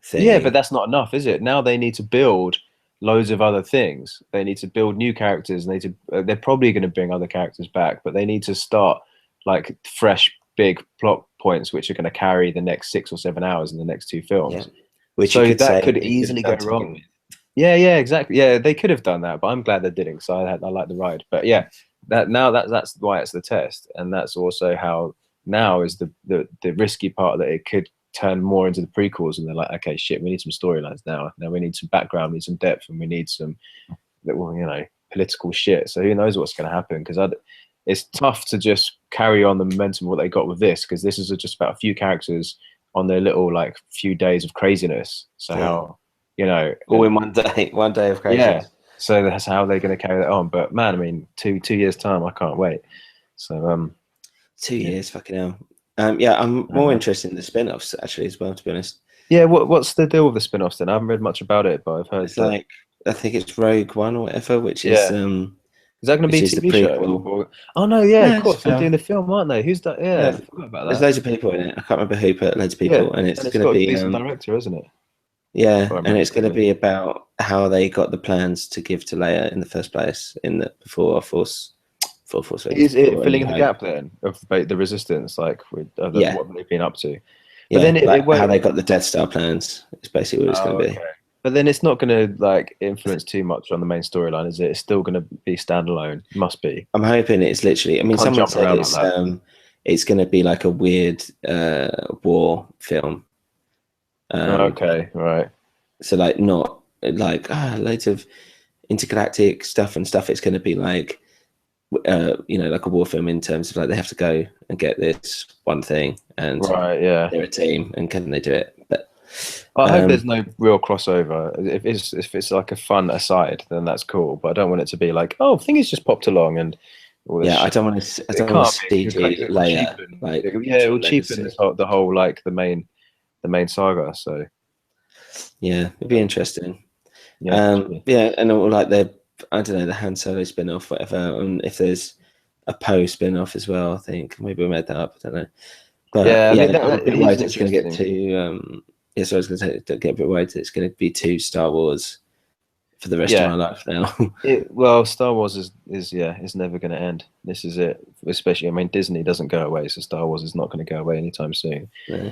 thing. Yeah, but that's not enough, is it? Now they need to build loads of other things. They need to build new characters. And they're probably going to bring other characters back, but they need to start like fresh, big plot points, which are going to carry the next 6 or 7 hours in the next 2 films. Yeah. Which so that could easily go wrong. Yeah, exactly. Yeah, they could have done that, but I'm glad they didn't. So I like the ride. But yeah, that's why it's the test, and that's also how now is the risky part that it could turn more into the prequels, and they're like, okay, shit, we need some storylines now. Now we need some background, we need some depth, and we need some, political shit. So who knows what's going to happen? Because it's tough to just carry on the momentum of what they got with this, because this is just about a few characters on their little like few days of craziness. So how all in one day of craziness. Yeah. So that's how they're going to carry that on. But man, I mean, 2 years time, I can't wait. So 2 years, fucking hell. I'm more interested in the spin-offs actually as well, to be honest. Yeah, what's the deal with the spin-offs then? I haven't read much about it, but I've heard it's like I think it's Rogue One or whatever, which is is that going to be a TV show? Oh no, of course they're doing the film, aren't they? Who's that? Yeah, I forgot about that. There's loads of people in it. I can't remember who, but loads of people, and it's going to be a director, isn't it? Yeah, and it's going to be about how they got the plans to give to Leia in the first place before Force. Is it filling in the gap then of the Resistance, like with what they've been up to? But then how they got the Death Star plans is basically what it's going to be. But then it's not going to like influence too much on the main storyline, is it? It's still going to be standalone. Must be. I'm hoping it's literally. I mean, someone said it's going to be like a weird war film. Okay, right. So like not like loads of intergalactic stuff and stuff. It's going to be like like a war film in terms of like they have to go and get this one thing, and they're a team, and can they do it? But I hope there's no real crossover. If it's like a fun aside, then that's cool. But I don't want it to be like, oh, things just popped along and. I don't want to. I don't want to CG Leia. It will cheapen the whole like the main saga. So yeah, it'd be interesting. And all like the the Han Solo spin-off, whatever. And if there's a Poe spin-off as well, I think maybe we made that up. I don't know. But it's going to get to. So I was going to say, don't get a bit worried. It's going to be 2 Star Wars for the rest of my life now. Star Wars is never going to end. This is it. Especially, I mean, Disney doesn't go away, so Star Wars is not going to go away anytime soon. Yeah.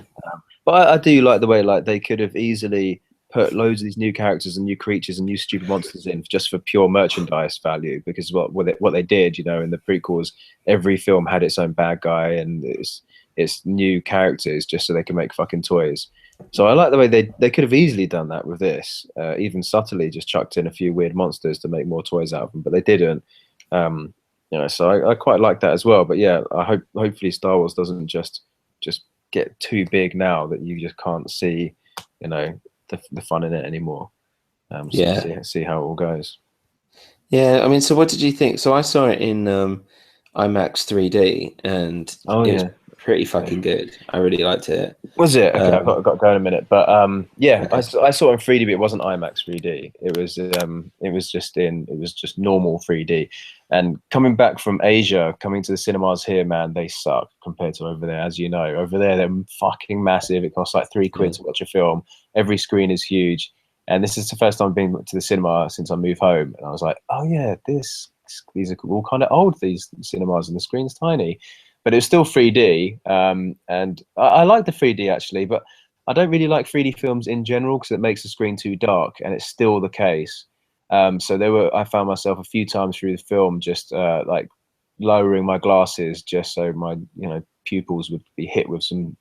But I do like the way like they could have easily put loads of these new characters and new creatures and new stupid monsters in just for pure merchandise value, because what they did, in the prequels, every film had its own bad guy and it's new characters just so they can make fucking toys. So I like the way they could have easily done that with this, even subtly just chucked in a few weird monsters to make more toys out of them, but they didn't. So I quite like that as well. But yeah, hopefully Star Wars doesn't just get too big now that you just can't see, the fun in it anymore. See how it all goes. Yeah, I mean, so what did you think? So I saw it in IMAX 3D, and it was pretty fucking good. I really liked it. Was it? Okay, I've got to go in a minute, but okay. I saw it in 3D, but it wasn't IMAX 3D. It was just normal 3D. And coming back from Asia, coming to the cinemas here, man, they suck compared to over there. As you know, over there they're fucking massive. It costs like £3 to watch a film. Every screen is huge, and this is the first time I've been to the cinema since I moved home. And I was like, oh yeah, these are all kind of old. These cinemas, and the screen's tiny. But it was still 3D, and I like the 3D actually, but I don't really like 3D films in general because it makes the screen too dark, and it's still the case. So I found myself a few times through the film just like lowering my glasses just so my pupils would be hit with some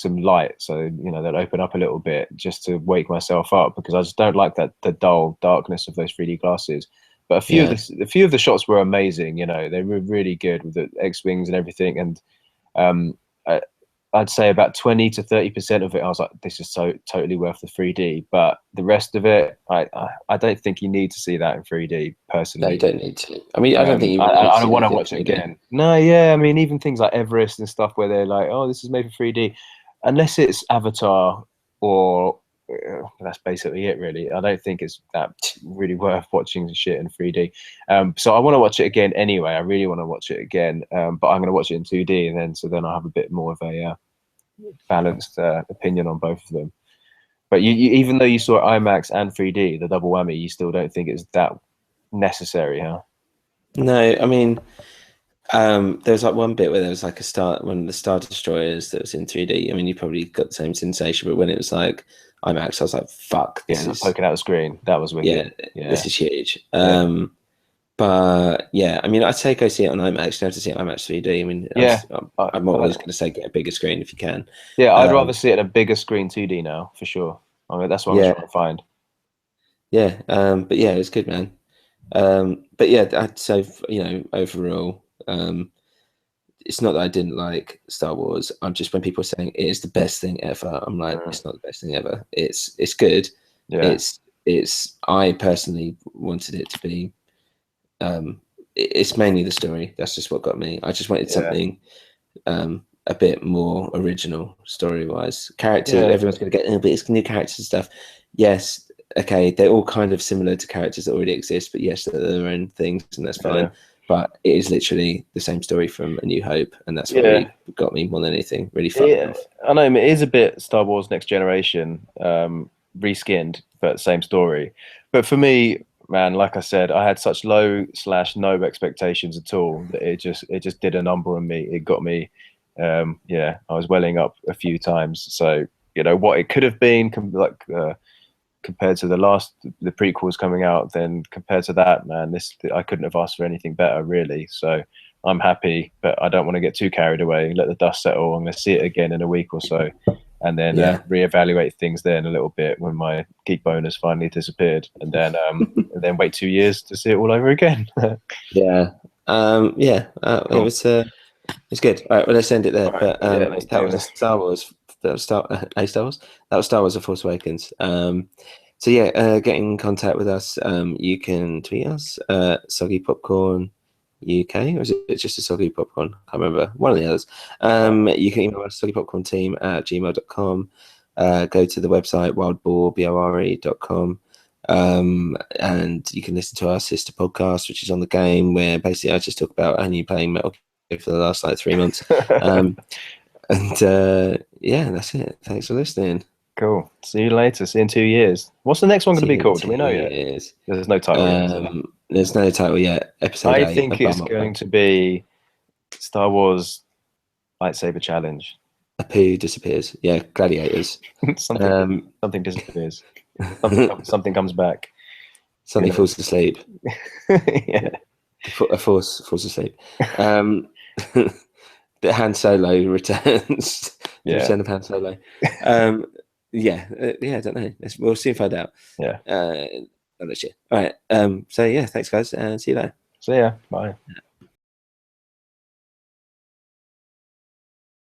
light, so they'd open up a little bit just to wake myself up, because I just don't like the dull darkness of those 3D glasses. But a few of the shots were amazing. They were really good with the X-wings and everything. And I'd say about 20 to 30% of it, I was like, this is so totally worth the 3D. But the rest of it, I don't think you need to see that in 3D personally. No, you don't need to. I mean, I don't think you really I don't want to watch it again. No, yeah. I mean, even things like Everest and stuff where they're like, oh, this is made for 3D. Unless it's Avatar or that's basically it, really. I don't think it's that really worth watching shit in 3D. So I want to watch it again anyway. I really want to watch it again, but I'm going to watch it in 2D, and then I'll have a bit more of a balanced opinion on both of them. But you even though you saw IMAX and 3D, the double whammy, you still don't think it's that necessary, huh? No, I mean, there was like one bit where there was like one of the Star Destroyers that was in 3D. I mean, you probably got the same sensation, but when it was like IMAX, I was like, fuck, this is poking out the screen. That was wicked. Yeah, this is huge. But yeah, I mean, I'd say go see it on IMAX. You have to see it on IMAX 3D. I mean, I'm always going to say get a bigger screen if you can. Yeah, I'd rather see it on a bigger screen 2D now, for sure. I mean, that's what I'm trying to find. Yeah, but yeah, it's good, man. But yeah, I'd say, overall, it's not that I didn't like Star Wars. I'm just, when people are saying it is the best thing ever, I'm like, it's not the best thing ever. It's good. Yeah. I personally wanted it to be. It's mainly the story. That's just what got me. I just wanted something a bit more original story-wise. Everyone's going to get, but it's new characters and stuff. Yes, okay, they're all kind of similar to characters that already exist, but yes, they're their own things, and that's fine. Yeah. But it is literally the same story from A New Hope, and that's what really got me more than anything. Really fun. Yeah, I know, it is a bit Star Wars Next Generation, reskinned, but same story. But for me, man, like I said, I had such low/no expectations at all that it just did a number on me. It got me, I was welling up a few times. So what it could have been, compared to the prequels coming out, then compared to that, man, I couldn't have asked for anything better, really. So I'm happy, but I don't want to get too carried away. Let the dust settle. I'm going to see it again in a week or so, and then reevaluate things then a little bit when my geek bonus finally disappeared, and then and then wait 2 years to see it all over again. It was good. All right, well, let's end it there. Right, but that was Star Wars. That was Star Wars. That was Star Wars: The Force Awakens. So yeah, get in contact with us. You can tweet us, Soggy Popcorn UK, or is it just a Soggy Popcorn? I can't remember. One of the others. You can email us soggypopcornteam@gmail.com. Go to the website wildboar.com. And you can listen to our sister podcast, which is On the Game, where basically I just talk about only playing Metal Gear for the last 3 months. And that's it. Thanks for listening. Cool. See you later. See you in 2 years. What's the next one going to be called? Do we know yet? There's no title yet. There's no title yet. Episode 8. I think it's going to be Star Wars Lightsaber Challenge. Apu disappears. Yeah, gladiators. something disappears. Something comes back. Something falls asleep. Yeah. A force falls asleep. The Han Solo returns. The return of Han Solo. I don't know. We'll soon find out. Yeah. All right. So yeah, thanks guys, and see you later. See ya. Bye.